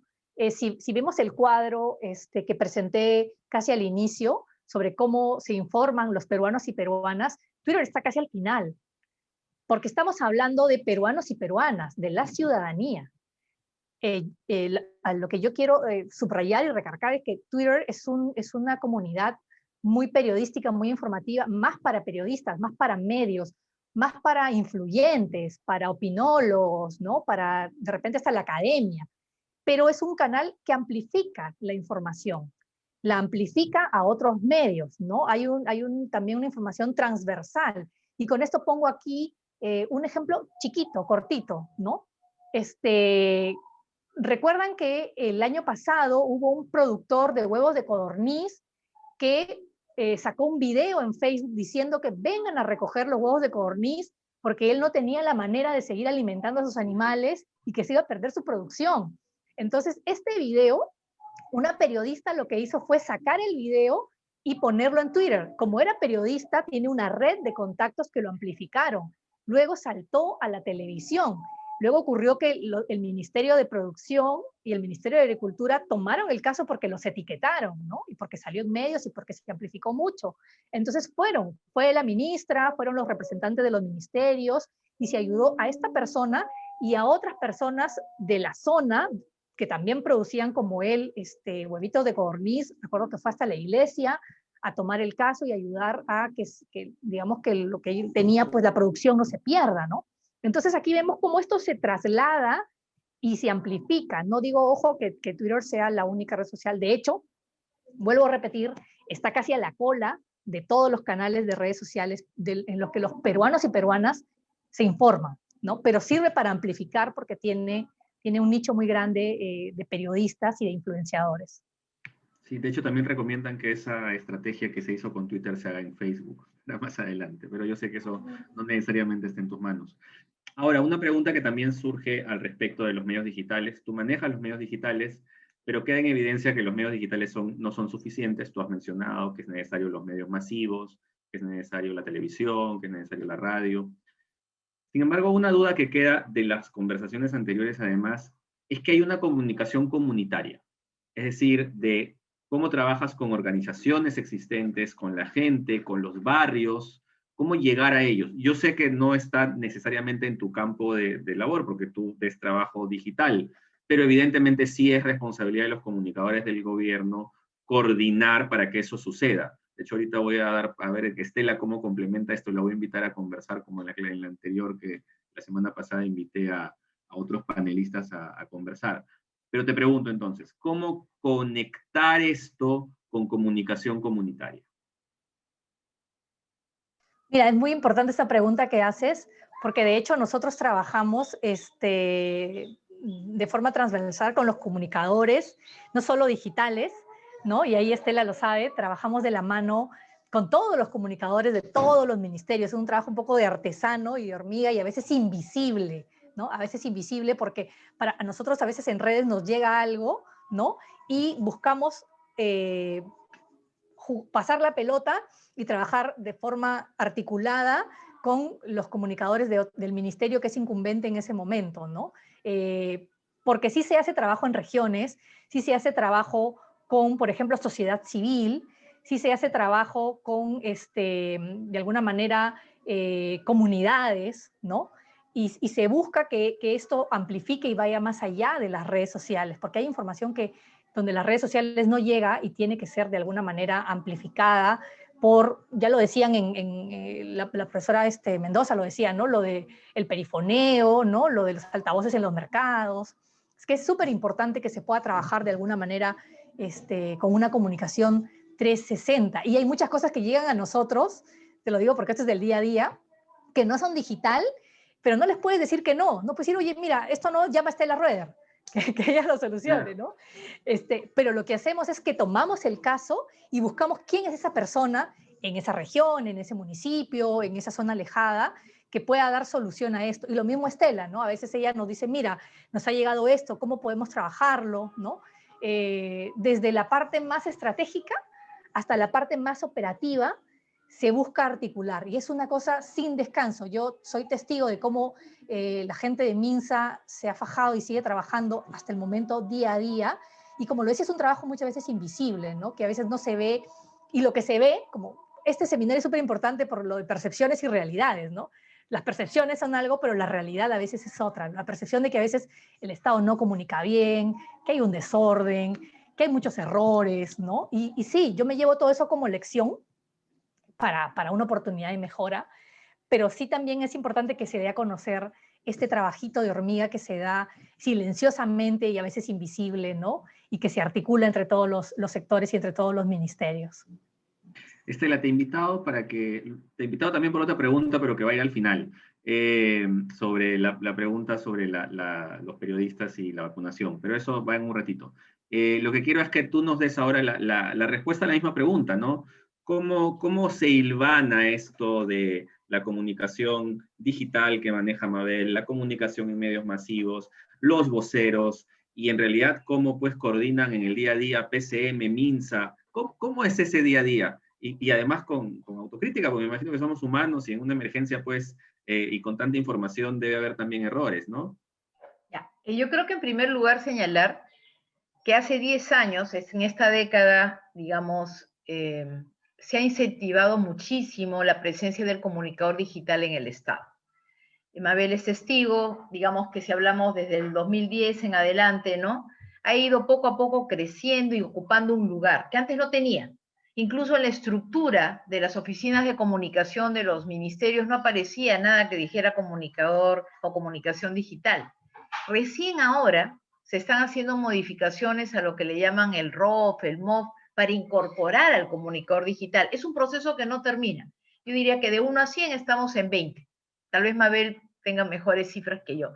si vemos el cuadro que presenté casi al inicio sobre cómo se informan los peruanos y peruanas, Twitter está casi al final, porque estamos hablando de peruanos y peruanas, de la ciudadanía. A lo que yo quiero subrayar y recargar es que Twitter es una comunidad muy periodística, muy informativa, más para periodistas, más para medios, más para influyentes, para opinólogos, ¿no? Para de repente hasta la academia. Pero es un canal que amplifica la información, la amplifica a otros medios, ¿no? Hay también una información transversal. Y con esto pongo aquí un ejemplo chiquito, cortito, ¿no? Recuerdan que el año pasado hubo un productor de huevos de codorniz que sacó un video en Facebook diciendo que vengan a recoger los huevos de codorniz porque él no tenía la manera de seguir alimentando a sus animales y que se iba a perder su producción. Entonces, este video, una periodista lo que hizo fue sacar el video y ponerlo en Twitter. Como era periodista, tiene una red de contactos que lo amplificaron. Luego saltó a la televisión. Luego ocurrió que el Ministerio de Producción y el Ministerio de Agricultura tomaron el caso porque los etiquetaron, ¿no? Y porque salió en medios y porque se amplificó mucho. Entonces fue la ministra, fueron los representantes de los ministerios y se ayudó a esta persona y a otras personas de la zona que también producían como él huevitos de codorniz. Recuerdo que fue hasta la iglesia a tomar el caso y ayudar a que digamos que lo que él tenía, pues la producción no se pierda, ¿no? Entonces aquí vemos cómo esto se traslada y se amplifica. No digo, ojo, que Twitter sea la única red social. De hecho, vuelvo a repetir, está casi a la cola de todos los canales de redes sociales en los que los peruanos y peruanas se informan, ¿no? Pero sirve para amplificar porque tiene un nicho muy grande de periodistas y de influenciadores. Sí, de hecho también recomiendan que esa estrategia que se hizo con Twitter se haga en Facebook, más adelante, pero yo sé que eso no necesariamente está en tus manos. Ahora, una pregunta que también surge al respecto de los medios digitales. Tú manejas los medios digitales, pero queda en evidencia que los medios digitales no son suficientes. Tú has mencionado que es necesario los medios masivos, que es necesario la televisión, que es necesario la radio. Sin embargo, una duda que queda de las conversaciones anteriores, además, es que hay una comunicación comunitaria. Es decir, de cómo trabajas con organizaciones existentes, con la gente, con los barrios, cómo llegar a ellos. Yo sé que no está necesariamente en tu campo de labor, porque tú ves trabajo digital, pero evidentemente sí es responsabilidad de los comunicadores del gobierno coordinar para que eso suceda. De hecho, ahorita voy a ver Estela cómo complementa esto, la voy a invitar a conversar como en la anterior, que la semana pasada invité a otros panelistas a conversar. Pero te pregunto entonces, ¿cómo conectar esto con comunicación comunitaria? Mira, es muy importante esta pregunta que haces, porque de hecho nosotros trabajamos de forma transversal con los comunicadores, no solo digitales, ¿no? Y ahí Estela lo sabe, trabajamos de la mano con todos los comunicadores de todos los ministerios. Es un trabajo un poco de artesano y de hormiga y a veces invisible, ¿no? A veces invisible porque para nosotros a veces en redes nos llega algo, ¿no? Y buscamos pasar la pelota y trabajar de forma articulada con los comunicadores del ministerio que es incumbente en ese momento, ¿no? Porque sí se hace trabajo en regiones, sí se hace trabajo con, por ejemplo, sociedad civil, sí se hace trabajo con, de alguna manera, comunidades, ¿no? Y se busca que esto amplifique y vaya más allá de las redes sociales, porque hay información donde las redes sociales no llega y tiene que ser de alguna manera amplificada por, ya lo decían la profesora Mendoza, lo decía, ¿no? Lo del perifoneo, ¿no? Lo de los altavoces en los mercados. Es que es súper importante que se pueda trabajar de alguna manera con una comunicación 360. Y hay muchas cosas que llegan a nosotros, te lo digo porque esto es del día a día, que no son digital, pero no les puedes decir que no. No puedes decir, oye, mira, esto no, llama a Estela Rueder, que ella lo solucione, ¿no? Pero lo que hacemos es que tomamos el caso y buscamos quién es esa persona en esa región, en ese municipio, en esa zona alejada, que pueda dar solución a esto. Y lo mismo Estela, ¿no? A veces ella nos dice, mira, nos ha llegado esto, ¿cómo podemos trabajarlo? ¿No? Desde la parte más estratégica hasta la parte más operativa, se busca articular. Y es una cosa sin descanso. Yo soy testigo de cómo la gente de MINSA se ha fajado y sigue trabajando hasta el momento día a día. Y como lo decía, es un trabajo muchas veces invisible, ¿no? Que a veces no se ve. Y lo que se ve, como este seminario es súper importante por lo de percepciones y realidades, ¿no? Las percepciones son algo, pero la realidad a veces es otra. La percepción de que a veces el Estado no comunica bien, que hay un desorden, que hay muchos errores, ¿no? Y sí, yo me llevo todo eso como lección para una oportunidad de mejora, pero sí también es importante que se dé a conocer este trabajito de hormiga que se da silenciosamente y a veces invisible, ¿no? Y que se articula entre todos los sectores y entre todos los ministerios. Estela, te he invitado te he invitado también por otra pregunta, pero que va a ir al final, sobre la pregunta sobre los periodistas y la vacunación, pero eso va en un ratito. Lo que quiero es que tú nos des ahora la respuesta a la misma pregunta, ¿no? ¿Cómo se hilvana esto de la comunicación digital que maneja Mabel, la comunicación en medios masivos, los voceros, y en realidad cómo pues coordinan en el día a día PCM, MINSA? ¿Cómo es ese día a día? Y además con autocrítica, porque me imagino que somos humanos y en una emergencia, pues, y con tanta información debe haber también errores, ¿no? Ya. Y yo creo que en primer lugar señalar que hace 10 años, en esta década, digamos, se ha incentivado muchísimo la presencia del comunicador digital en el Estado. Mabel es testigo, digamos que si hablamos desde el 2010 en adelante, ¿no? Ha ido poco a poco creciendo y ocupando un lugar que antes no tenía. Incluso en la estructura de las oficinas de comunicación de los ministerios no aparecía nada que dijera comunicador o comunicación digital. Recién ahora se están haciendo modificaciones a lo que le llaman el ROF, el MOF, para incorporar al comunicador digital. Es un proceso que no termina. Yo diría que de 1 a 100 estamos en 20. Tal vez Mabel tenga mejores cifras que yo.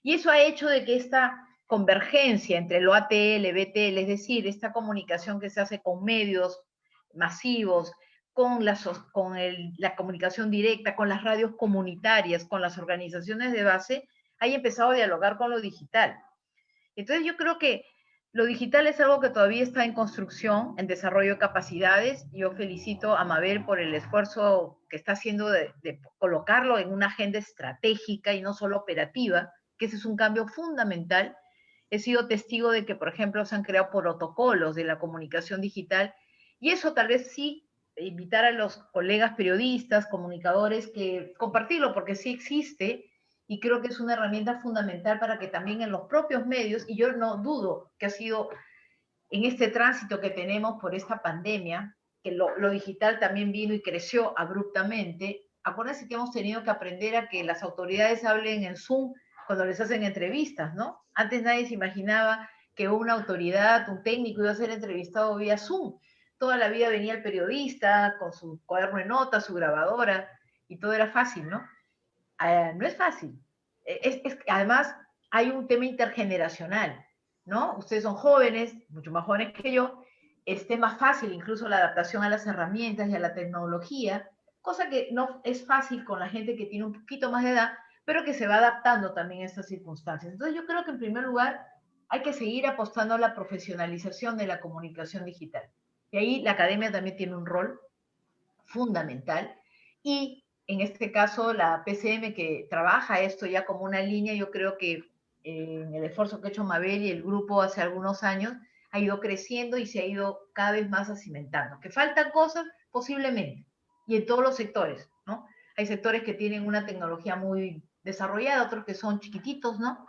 Y eso ha hecho de que esta convergencia entre lo ATL, BTL, es decir, esta comunicación que se hace con medios masivos, con la comunicación directa, con las radios comunitarias, con las organizaciones de base, haya empezado a dialogar con lo digital. Entonces yo creo que lo digital es algo que todavía está en construcción, en desarrollo de capacidades. Yo felicito a Mabel por el esfuerzo que está haciendo de colocarlo en una agenda estratégica y no solo operativa, que ese es un cambio fundamental. He sido testigo de que, por ejemplo, se han creado protocolos de la comunicación digital, y eso tal vez sí invitar a los colegas periodistas, comunicadores, que compartirlo, porque sí existe, y creo que es una herramienta fundamental para que también en los propios medios, y yo no dudo que ha sido en este tránsito que tenemos por esta pandemia, que lo digital también vino y creció abruptamente. Acuérdense que hemos tenido que aprender a que las autoridades hablen en Zoom cuando les hacen entrevistas, ¿no? Antes nadie se imaginaba que una autoridad, un técnico iba a ser entrevistado vía Zoom. Toda la vida venía el periodista con su cuaderno de notas, su grabadora, y todo era fácil, ¿no? No es fácil. Además, hay un tema intergeneracional, ¿no? Ustedes son jóvenes, mucho más jóvenes que yo, es más fácil incluso la adaptación a las herramientas y a la tecnología, cosa que no es fácil con la gente que tiene un poquito más de edad, pero que se va adaptando también a estas circunstancias. Entonces yo creo que en primer lugar hay que seguir apostando a la profesionalización de la comunicación digital. Y ahí la academia también tiene un rol fundamental, y en este caso la PCM, que trabaja esto ya como una línea, yo creo que en el esfuerzo que ha hecho Mabel y el grupo hace algunos años, ha ido creciendo y se ha ido cada vez más cimentando. ¿Que faltan cosas? Posiblemente, y en todos los sectores, ¿no? Hay sectores que tienen una tecnología muy desarrollada, otros que son chiquititos, ¿no?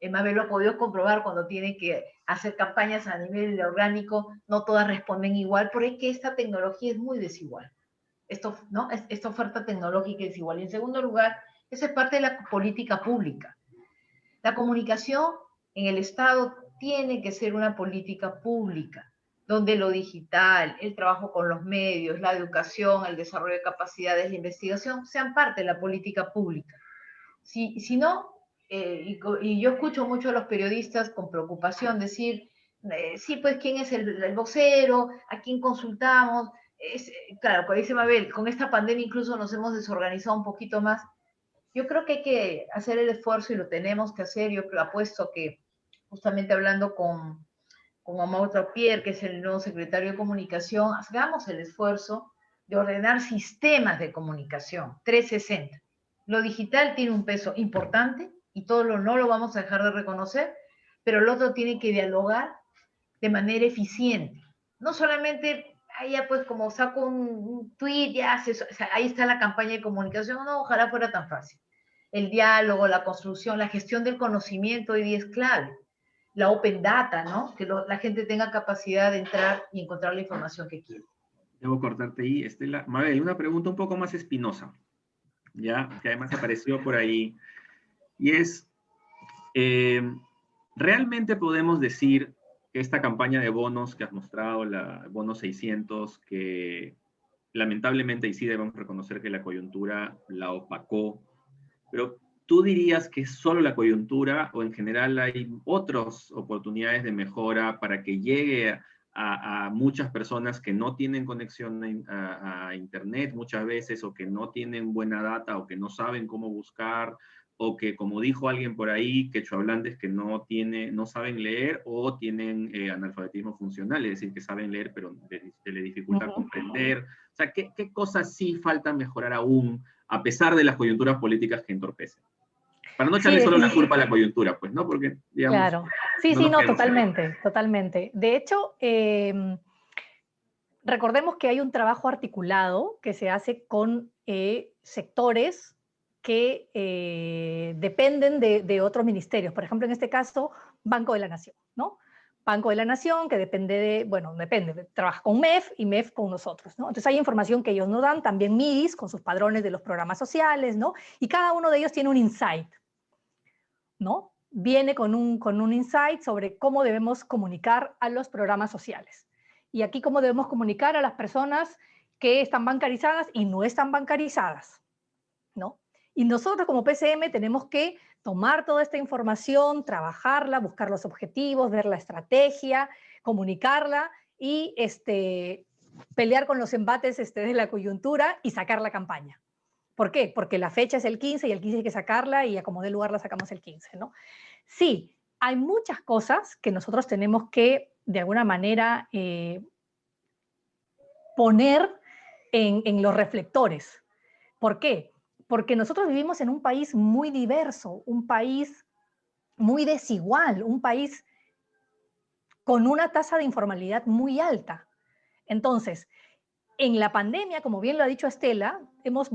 Mabel lo ha podido comprobar cuando tiene que hacer campañas a nivel orgánico, no todas responden igual, pero es que esta tecnología es muy desigual. ¿No? Esta oferta tecnológica es igual. Y en segundo lugar, esa es parte de la política pública. La comunicación en el Estado tiene que ser una política pública, donde lo digital, el trabajo con los medios, la educación, el desarrollo de capacidades, la investigación, sean parte de la política pública. Si no, y yo escucho mucho a los periodistas con preocupación decir, sí, pues, ¿quién es el vocero? ¿A quién consultamos? Claro, como dice Mabel, con esta pandemia incluso nos hemos desorganizado un poquito más. Yo creo que hay que hacer el esfuerzo y lo tenemos que hacer. Yo apuesto que, justamente hablando con Amaury Pierre, que es el nuevo secretario de Comunicación, hagamos el esfuerzo de ordenar sistemas de comunicación 360. Lo digital tiene un peso importante y no lo vamos a dejar de reconocer, pero el otro tiene que dialogar de manera eficiente. No solamente, ya pues como saco un tweet, ya ahí está la campaña de comunicación, no, ojalá fuera tan fácil. El diálogo, la construcción, la gestión del conocimiento hoy día es clave. La open data, ¿no? Que la gente tenga capacidad de entrar y encontrar la información que quiere. Debo cortarte ahí, Estela. Mabel, una pregunta un poco más espinosa, ya, que además apareció por ahí, y es, ¿realmente podemos decir que esta campaña de bonos que has mostrado, la bono 600, que lamentablemente, y sí debemos reconocer que la coyuntura la opacó, pero ¿tú dirías que es solo la coyuntura o en general hay otras oportunidades de mejora para que llegue a muchas personas que no tienen conexión a Internet muchas veces, o que no tienen buena data, o que no saben cómo buscar, o que, como dijo alguien por ahí, quechohablantes que no saben leer o tienen analfabetismo funcional, es decir, que saben leer pero se les dificulta comprender? O sea, ¿qué cosas sí faltan mejorar aún, a pesar de las coyunturas políticas que entorpecen? Para no echarle solo la culpa a la coyuntura, pues, ¿no? Porque, digamos... Claro. Sí, totalmente, totalmente. De hecho, recordemos que hay un trabajo articulado que se hace con sectores que dependen de otros ministerios. Por ejemplo, en este caso, Banco de la Nación, ¿no? Banco de la Nación, que trabaja con MEF y MEF con nosotros, ¿no? Entonces hay información que ellos nos dan, también MIDIS con sus padrones de los programas sociales, ¿no? Y cada uno de ellos tiene un insight, ¿no? Viene con un insight sobre cómo debemos comunicar a los programas sociales. Y aquí cómo debemos comunicar a las personas que están bancarizadas y no están bancarizadas, ¿no? Y nosotros como PCM tenemos que tomar toda esta información, trabajarla, buscar los objetivos, ver la estrategia, comunicarla y pelear con los embates de la coyuntura y sacar la campaña. ¿Por qué? Porque la fecha es el 15 y el 15 hay que sacarla y a como dé lugar la sacamos el 15, ¿no? Sí, hay muchas cosas que nosotros tenemos que, de alguna manera, poner en los reflectores. ¿Por qué? Porque nosotros vivimos en un país muy diverso, un país muy desigual, un país con una tasa de informalidad muy alta. Entonces, en la pandemia, como bien lo ha dicho Estela, hemos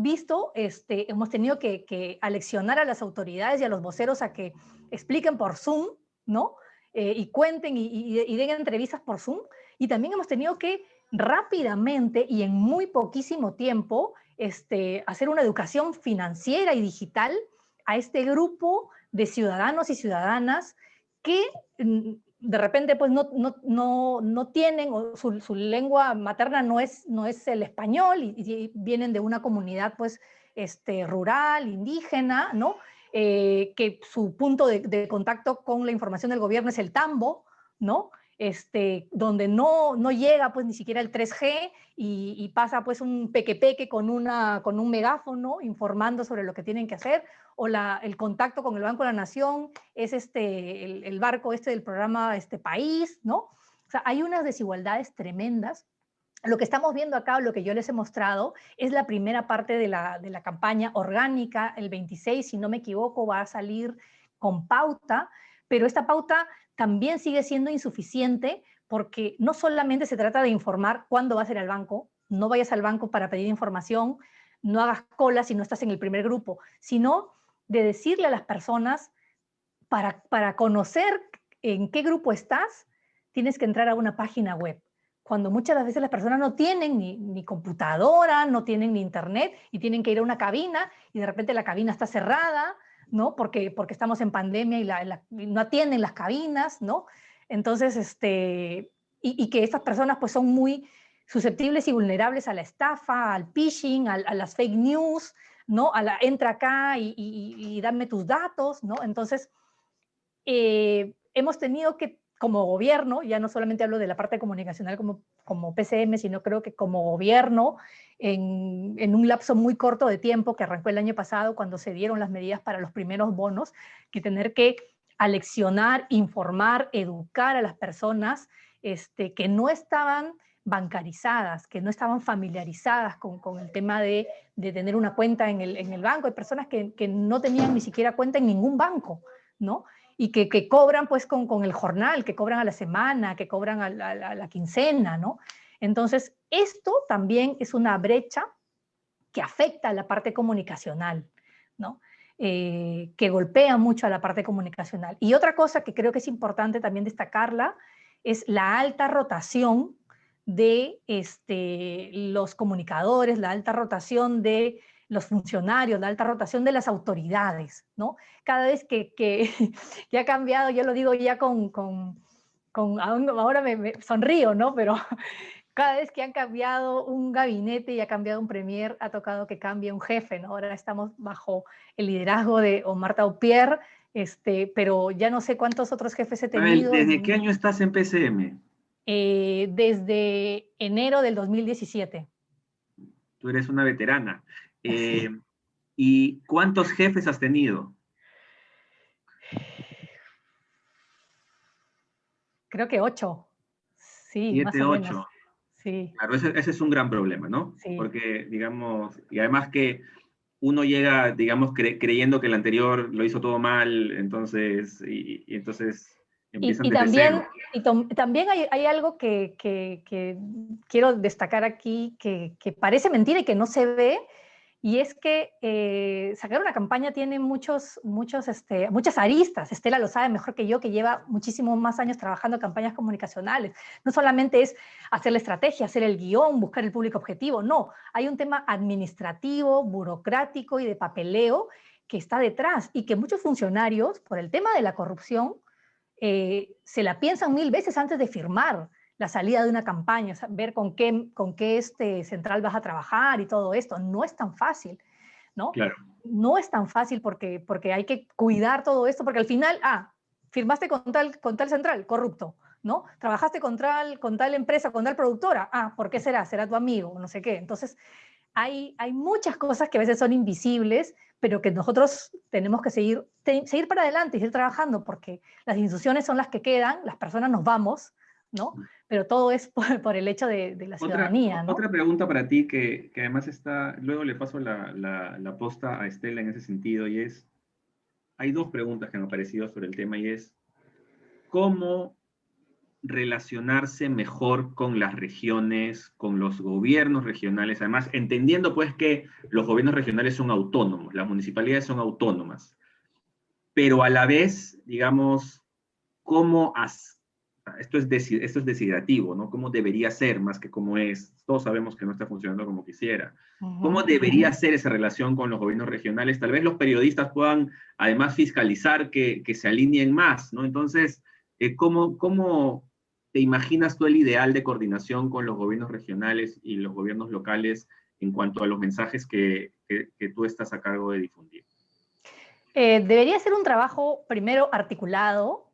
tenido que aleccionar a las autoridades y a los voceros a que expliquen por Zoom, ¿no? Y cuenten y den entrevistas por Zoom. Y también hemos tenido que rápidamente y en muy poquísimo tiempo hacer una educación financiera y digital a este grupo de ciudadanos y ciudadanas que de repente pues no tienen, o su lengua materna no es el español y vienen de una comunidad pues rural, indígena, ¿no? Que su punto de contacto con la información del gobierno es el tambo, ¿no? Donde no llega pues ni siquiera el 3G y pasa pues un peque con un megáfono informando sobre lo que tienen que hacer, o el contacto con el Banco de la Nación es el barco del programa País, ¿no? O sea, hay unas desigualdades tremendas. Lo que estamos viendo acá, lo que yo les he mostrado, es la primera parte de la campaña orgánica. El 26, si no me equivoco, va a salir con pauta, pero esta pauta también sigue siendo insuficiente porque no solamente se trata de informar cuándo vas a ir al banco, no vayas al banco para pedir información, no hagas cola si no estás en el primer grupo, sino de decirle a las personas, para conocer en qué grupo estás, tienes que entrar a una página web. Cuando muchas veces las personas no tienen ni computadora, no tienen ni internet, y tienen que ir a una cabina, y de repente la cabina está cerrada, ¿no? Porque estamos en pandemia y no atienden las cabinas, ¿no? Entonces, y que estas personas pues son muy susceptibles y vulnerables a la estafa, al phishing, a las fake news, ¿no? Entra acá y dame tus datos, ¿no? Entonces, hemos tenido que, como gobierno, ya no solamente hablo de la parte comunicacional como PCM, sino creo que como gobierno, en un lapso muy corto de tiempo que arrancó el año pasado, cuando se dieron las medidas para los primeros bonos, que tener que aleccionar, informar, educar a las personas que no estaban bancarizadas, que no estaban familiarizadas con el tema de tener una cuenta en el banco. Hay personas que no tenían ni siquiera cuenta en ningún banco, ¿no? Y que cobran pues con el jornal, que cobran a la semana, que cobran a la quincena, ¿no? Entonces, esto también es una brecha que afecta a la parte comunicacional, ¿no? Que golpea mucho a la parte comunicacional. Y otra cosa que creo que es importante también destacarla es la alta rotación de los comunicadores, la alta rotación de los funcionarios, la alta rotación de las autoridades, ¿no? Cada vez que ha cambiado, yo lo digo ya ahora me sonrío, ¿no? Pero cada vez que han cambiado un gabinete y ha cambiado un premier, ha tocado que cambie un jefe, ¿no? Ahora estamos bajo el liderazgo de Omar Taupier, pero ya no sé cuántos otros jefes he tenido. ¿Desde qué año estás en PCM? Desde enero del 2017. Tú eres una veterana. Sí. ¿Y cuántos jefes has tenido? Creo que 8. Sí, 7, más o 8. menos. Sí. Claro, ese es un gran problema, ¿no? Sí. Porque, digamos, y además que uno llega, digamos, creyendo que el anterior lo hizo todo mal, entonces, y entonces empiezan desde cero. También hay algo que quiero destacar aquí, que parece mentira y que no se ve, y es que sacar una campaña tiene muchas aristas. Estela lo sabe mejor que yo, que lleva muchísimos más años trabajando en campañas comunicacionales. No solamente es hacer la estrategia, hacer el guión, buscar el público objetivo, no. Hay un tema administrativo, burocrático y de papeleo que está detrás, y que muchos funcionarios, por el tema de la corrupción, se la piensan 1000 veces antes de firmar la salida de una campaña, o sea, ver con qué central vas a trabajar y todo esto. No es tan fácil, ¿no? Claro. No es tan fácil porque hay que cuidar todo esto, porque al final, firmaste con tal central, corrupto, ¿no? Trabajaste con tal empresa, con tal productora, ¿por qué será? ¿Será tu amigo? No sé qué. Entonces, hay muchas cosas que a veces son invisibles, pero que nosotros tenemos que seguir para adelante y seguir trabajando, porque las instituciones son las que quedan, las personas nos vamos, ¿no? Pero todo es por el hecho de la ciudadanía, ¿no? Otra pregunta para ti que además luego le paso la posta a Estela en ese sentido, y es, hay 2 preguntas que me han parecido sobre el tema, y es, ¿cómo relacionarse mejor con las regiones, con los gobiernos regionales? Además, entendiendo pues que los gobiernos regionales son autónomos, las municipalidades son autónomas, pero a la vez, digamos, esto es desiderativo, ¿no? ¿Cómo debería ser más que cómo es? Todos sabemos que no está funcionando como quisiera. ¿Cómo debería ser esa relación con los gobiernos regionales? Tal vez los periodistas puedan, además, fiscalizar que se alineen más, ¿no? Entonces, ¿cómo te imaginas tú el ideal de coordinación con los gobiernos regionales y los gobiernos locales en cuanto a los mensajes que tú estás a cargo de difundir? Debería ser un trabajo primero articulado,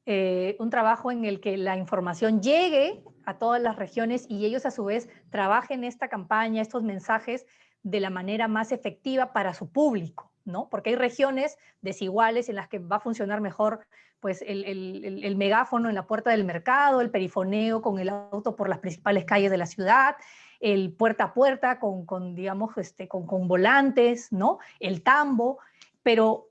un trabajo en el que la información llegue a todas las regiones y ellos a su vez trabajen esta campaña, estos mensajes de la manera más efectiva para su público, ¿no? Porque hay regiones desiguales en las que va a funcionar mejor pues el megáfono en la puerta del mercado, el perifoneo con el auto por las principales calles de la ciudad, el puerta a puerta con digamos, con volantes, ¿no? El tambo, pero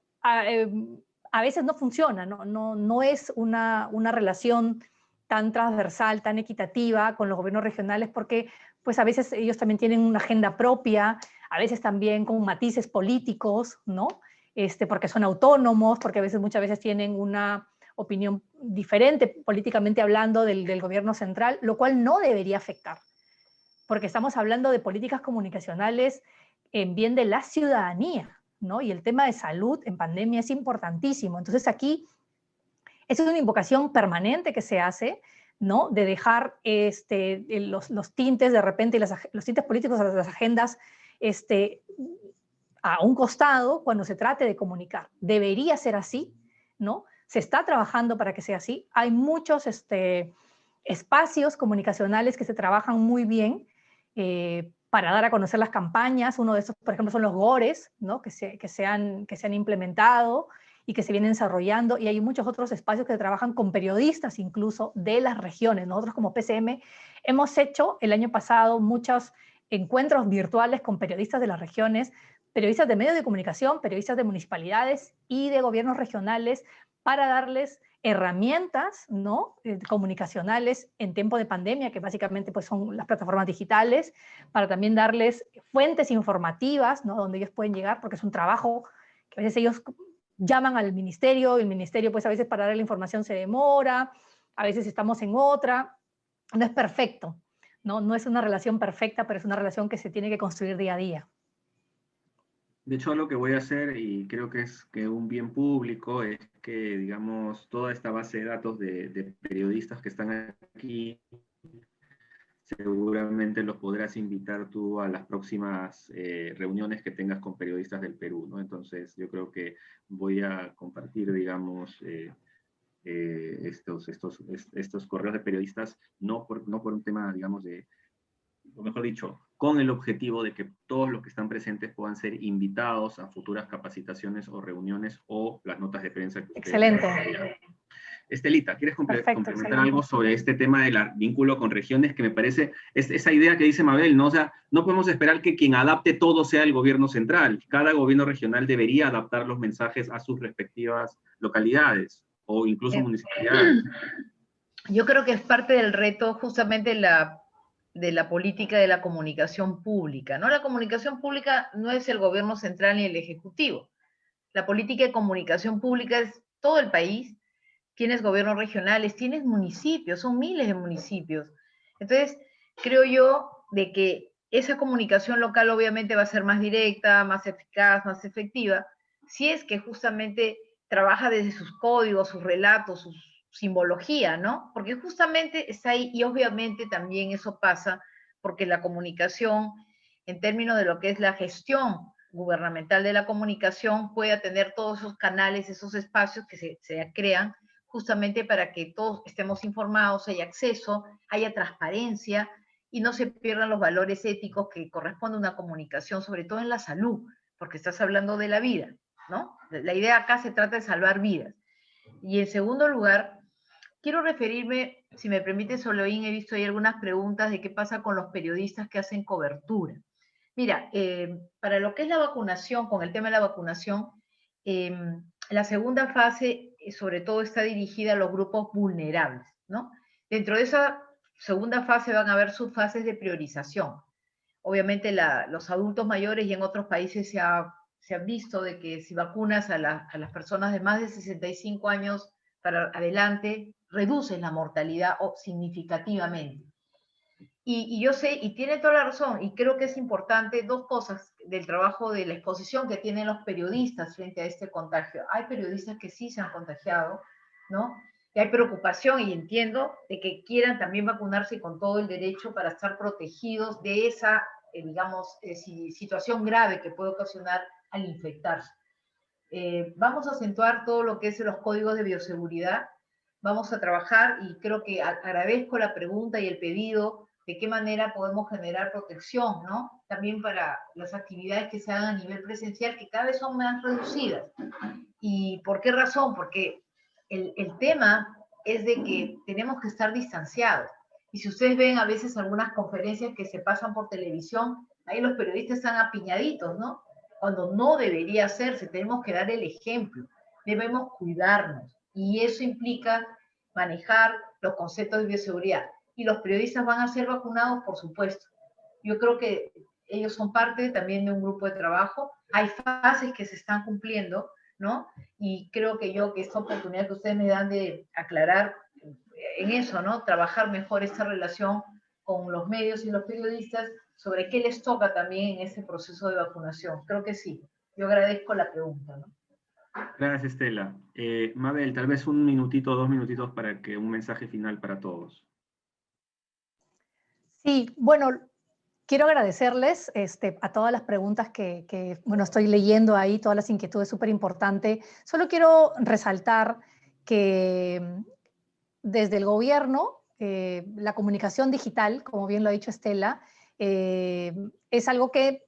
a veces no funciona, no es una relación tan transversal, tan equitativa con los gobiernos regionales, porque pues a veces ellos también tienen una agenda propia, a veces también con matices políticos, ¿no? Porque son autónomos, porque muchas veces tienen una opinión diferente políticamente hablando del gobierno central, lo cual no debería afectar, porque estamos hablando de políticas comunicacionales en bien de la ciudadanía, ¿no? Y el tema de salud en pandemia es importantísimo. Entonces aquí es una invocación permanente que se hace, ¿no? De dejar los tintes de repente, los tintes políticos de las agendas a un costado cuando se trate de comunicar. Debería ser así, ¿no? Se está trabajando para que sea así. Hay muchos espacios comunicacionales que se trabajan muy bien para dar a conocer las campañas. Uno de esos, por ejemplo, son los GORES, ¿no? que se han implementado y que se vienen desarrollando, y hay muchos otros espacios que trabajan con periodistas incluso de las regiones. Nosotros como PCM hemos hecho el año pasado muchos encuentros virtuales con periodistas de las regiones, periodistas de medios de comunicación, periodistas de municipalidades y de gobiernos regionales, para darles herramientas, ¿no? Comunicacionales en tiempo de pandemia, que básicamente pues, son las plataformas digitales, para también darles fuentes informativas, ¿no? Donde ellos pueden llegar, porque es un trabajo que a veces ellos llaman al ministerio, y el ministerio pues a veces para dar la información se demora, a veces estamos en otra, no es perfecto, ¿no? No es una relación perfecta, pero es una relación que se tiene que construir día a día. De hecho, lo que voy a hacer, y creo que es que un bien público, es que, digamos, toda esta base de datos de periodistas que están aquí, seguramente los podrás invitar tú a las próximas reuniones que tengas con periodistas del Perú, ¿no? Entonces, yo creo que voy a compartir, digamos, estos correos de periodistas, no por un tema, digamos, o mejor dicho, con el objetivo de que todos los que están presentes puedan ser invitados a futuras capacitaciones o reuniones o las notas de prensa que ustedes... Excelente. Estelita, ¿quieres complementar algo sobre este tema del vínculo con regiones? Que me parece, esa idea que dice Mabel, ¿no? O sea, no podemos esperar que quien adapte todo sea el gobierno central. Cada gobierno regional debería adaptar los mensajes a sus respectivas localidades o incluso municipalidades. Yo creo que es parte del reto justamente de la política de la comunicación pública, ¿no? La comunicación pública no es el gobierno central ni el ejecutivo. La política de comunicación pública es todo el país. Tienes gobiernos regionales, tienes municipios, son miles de municipios. Entonces, creo yo de que esa comunicación local obviamente va a ser más directa, más eficaz, más efectiva, si es que justamente trabaja desde sus códigos, sus relatos, su simbología, ¿no? Porque justamente está ahí, y obviamente también eso pasa porque la comunicación, en términos de lo que es la gestión gubernamental de la comunicación, pueda tener todos esos canales, esos espacios que se crean justamente para que todos estemos informados, haya acceso, haya transparencia y no se pierdan los valores éticos que corresponde a una comunicación, sobre todo en la salud, porque estás hablando de la vida, ¿no? La idea acá se trata de salvar vidas. Y en segundo lugar, quiero referirme, si me permite, Soloín, he visto ahí algunas preguntas de qué pasa con los periodistas que hacen cobertura. Mira, para lo que es la vacunación, con el tema de la vacunación, la segunda fase sobre todo está dirigida a los grupos vulnerables, ¿no? Dentro de esa segunda fase van a haber subfases de priorización. Obviamente los adultos mayores, y en otros países se ha visto de que si vacunas a las personas de más de 65 años para adelante, reduces la mortalidad significativamente. Y yo sé, y tiene toda la razón, y creo que es importante dos cosas del trabajo de la exposición que tienen los periodistas frente a este contagio. Hay periodistas que sí se han contagiado, ¿no? Y hay preocupación, y entiendo, de que quieran también vacunarse con todo el derecho para estar protegidos de esa, digamos, situación grave que puede ocasionar al infectarse. Vamos a acentuar todo lo que es los códigos de bioseguridad, vamos a trabajar, y creo que agradezco la pregunta y el pedido de qué manera podemos generar protección, ¿no? También para las actividades que se hagan a nivel presencial, que cada vez son más reducidas. ¿Y por qué razón? Porque el tema es de que tenemos que estar distanciados. Y si ustedes ven a veces algunas conferencias que se pasan por televisión, ahí los periodistas están apiñaditos, ¿no? Cuando no debería hacerse, tenemos que dar el ejemplo, debemos cuidarnos. Y eso implica manejar los conceptos de bioseguridad. Y los periodistas van a ser vacunados, por supuesto. Yo creo que ellos son parte también de un grupo de trabajo. Hay fases que se están cumpliendo, ¿no? Y creo que esta oportunidad que ustedes me dan de aclarar en eso, ¿no? Trabajar mejor esta relación con los medios y los periodistas sobre qué les toca también en ese proceso de vacunación. Creo que sí. Yo agradezco la pregunta, ¿no? Gracias, Estela. Mabel, tal vez 1 minutito, 2 minutitos para que un mensaje final para todos. Sí, bueno, quiero agradecerles a todas las preguntas que, bueno, estoy leyendo ahí, todas las inquietudes, súper importante. Solo quiero resaltar que desde el gobierno, la comunicación digital, como bien lo ha dicho Estela, es algo que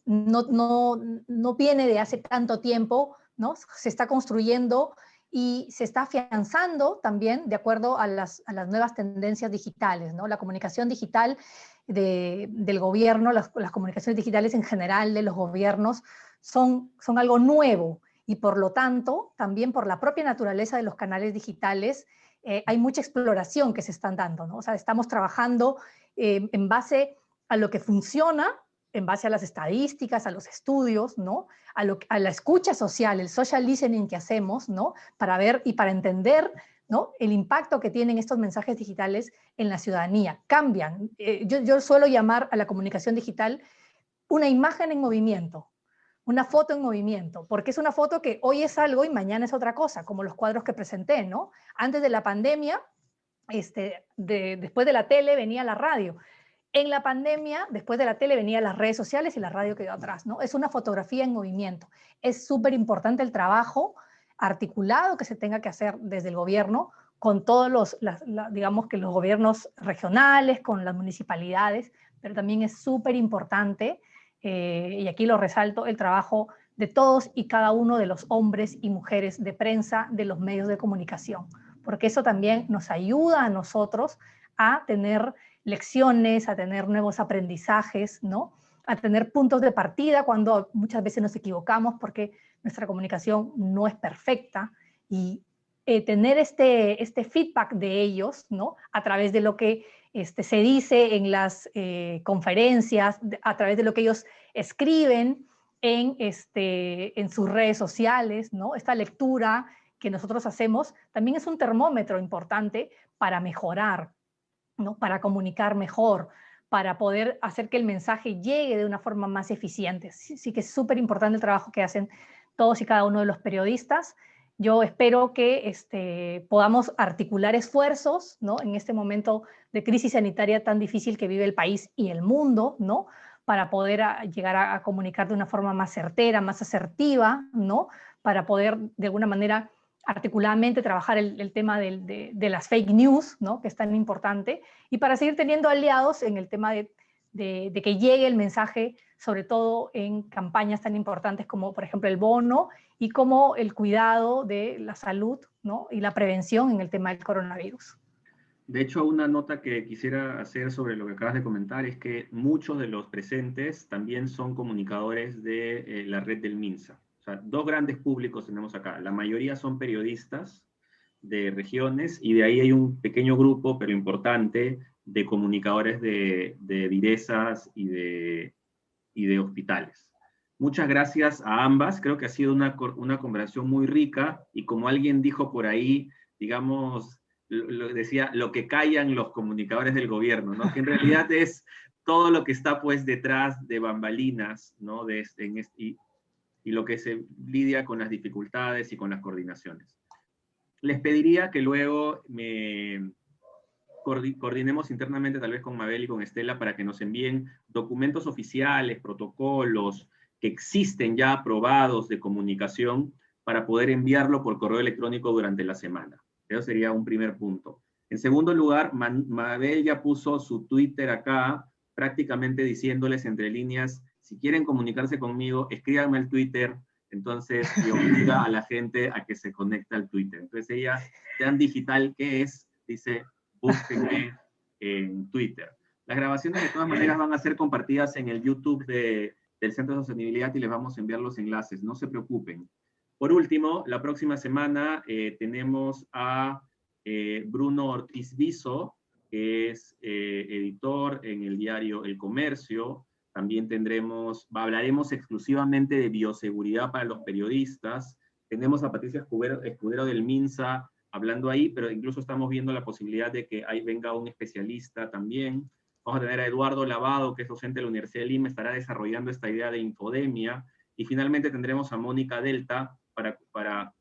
no viene de hace tanto tiempo, ¿no? Se está construyendo y se está afianzando también de acuerdo a las nuevas tendencias digitales, ¿no? La comunicación digital del gobierno, las comunicaciones digitales en general de los gobiernos son algo nuevo y por lo tanto, también por la propia naturaleza de los canales digitales, hay mucha exploración que se están dando, ¿no? O sea, estamos trabajando en base a lo que funciona, en base a las estadísticas, a los estudios, ¿no? A la escucha social, el social listening que hacemos, ¿no? Para ver y para entender, ¿no? El impacto que tienen estos mensajes digitales en la ciudadanía. Cambian. Yo suelo llamar a la comunicación digital una imagen en movimiento, una foto en movimiento, porque es una foto que hoy es algo y mañana es otra cosa, como los cuadros que presenté, ¿no? Antes de la pandemia, después de la tele venía la radio. En la pandemia, después de la tele, venían las redes sociales y la radio quedó atrás, ¿no? Es una fotografía en movimiento. Es súper importante el trabajo articulado que se tenga que hacer desde el gobierno con todos digamos que los gobiernos regionales, con las municipalidades, pero también es súper importante, y aquí lo resalto, el trabajo de todos y cada uno de los hombres y mujeres de prensa, de los medios de comunicación, porque eso también nos ayuda a nosotros a tener lecciones, a tener nuevos aprendizajes, ¿no? A tener puntos de partida cuando muchas veces nos equivocamos porque nuestra comunicación no es perfecta, y tener este feedback de ellos, ¿no? A través de lo que se dice en las conferencias, a través de lo que ellos escriben en sus redes sociales, ¿no? Esta lectura que nosotros hacemos también es un termómetro importante para mejorar, ¿no? Para comunicar mejor, para poder hacer que el mensaje llegue de una forma más eficiente. Sí que es súper importante el trabajo que hacen todos y cada uno de los periodistas. Yo espero que podamos articular esfuerzos, ¿no? En este momento de crisis sanitaria tan difícil que vive el país y el mundo, ¿no? Para poder llegar a comunicar de una forma más certera, más asertiva, ¿no? Para poder de alguna manera articuladamente trabajar el tema de las fake news, ¿no? Que es tan importante, y para seguir teniendo aliados en el tema de que llegue el mensaje, sobre todo en campañas tan importantes como, por ejemplo, el bono, y como el cuidado de la salud, ¿no? Y la prevención en el tema del coronavirus. De hecho, una nota que quisiera hacer sobre lo que acabas de comentar es que muchos de los presentes también son comunicadores de la red del MINSA. O sea, dos grandes públicos tenemos acá. La mayoría son periodistas de regiones y de ahí hay un pequeño grupo, pero importante, de comunicadores de direzas y de hospitales. Muchas gracias a ambas. Creo que ha sido una conversación muy rica y como alguien dijo por ahí, digamos, decía, lo que callan los comunicadores del gobierno, ¿no? Que en realidad es todo lo que está pues detrás de bambalinas, ¿no? Y lo que se lidia con las dificultades y con las coordinaciones. Les pediría que luego coordinemos internamente tal vez con Mabel y con Estela para que nos envíen documentos oficiales, protocolos que existen ya aprobados de comunicación para poder enviarlo por correo electrónico durante la semana. Eso sería un primer punto. En segundo lugar, Mabel ya puso su Twitter acá, prácticamente diciéndoles entre líneas, si quieren comunicarse conmigo, escríbanme al Twitter, entonces, y obliga a la gente a que se conecte al Twitter. Entonces ella, tan digital que es, dice, búsquenme en Twitter. Las grabaciones de todas maneras van a ser compartidas en el YouTube del Centro de Sostenibilidad y les vamos a enviar los enlaces, no se preocupen. Por último, la próxima semana tenemos a Bruno Ortiz Viso, que es editor en el diario El Comercio. También hablaremos exclusivamente de bioseguridad para los periodistas. Tenemos a Patricia Escudero del MINSA hablando ahí, pero incluso estamos viendo la posibilidad de que ahí venga un especialista también. Vamos a tener a Eduardo Lavado, que es docente de la Universidad de Lima, estará desarrollando esta idea de infodemia. Y finalmente tendremos a Mónica Delta para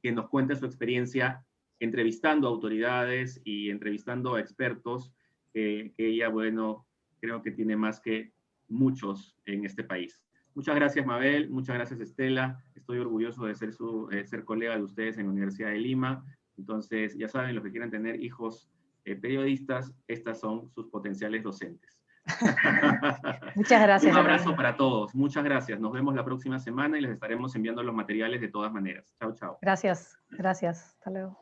que nos cuente su experiencia entrevistando a autoridades y entrevistando a expertos que ella, bueno, creo que tiene más que muchos en este país. Muchas gracias, Mabel, muchas gracias, Estela. Estoy orgulloso de ser colega de ustedes en la Universidad de Lima. Entonces, ya saben, los que quieran tener hijos periodistas, estas son sus potenciales docentes. Muchas gracias. Un abrazo para todos. Muchas gracias. Nos vemos la próxima semana y les estaremos enviando los materiales de todas maneras. Chao, chao. Gracias. Gracias. Hasta luego.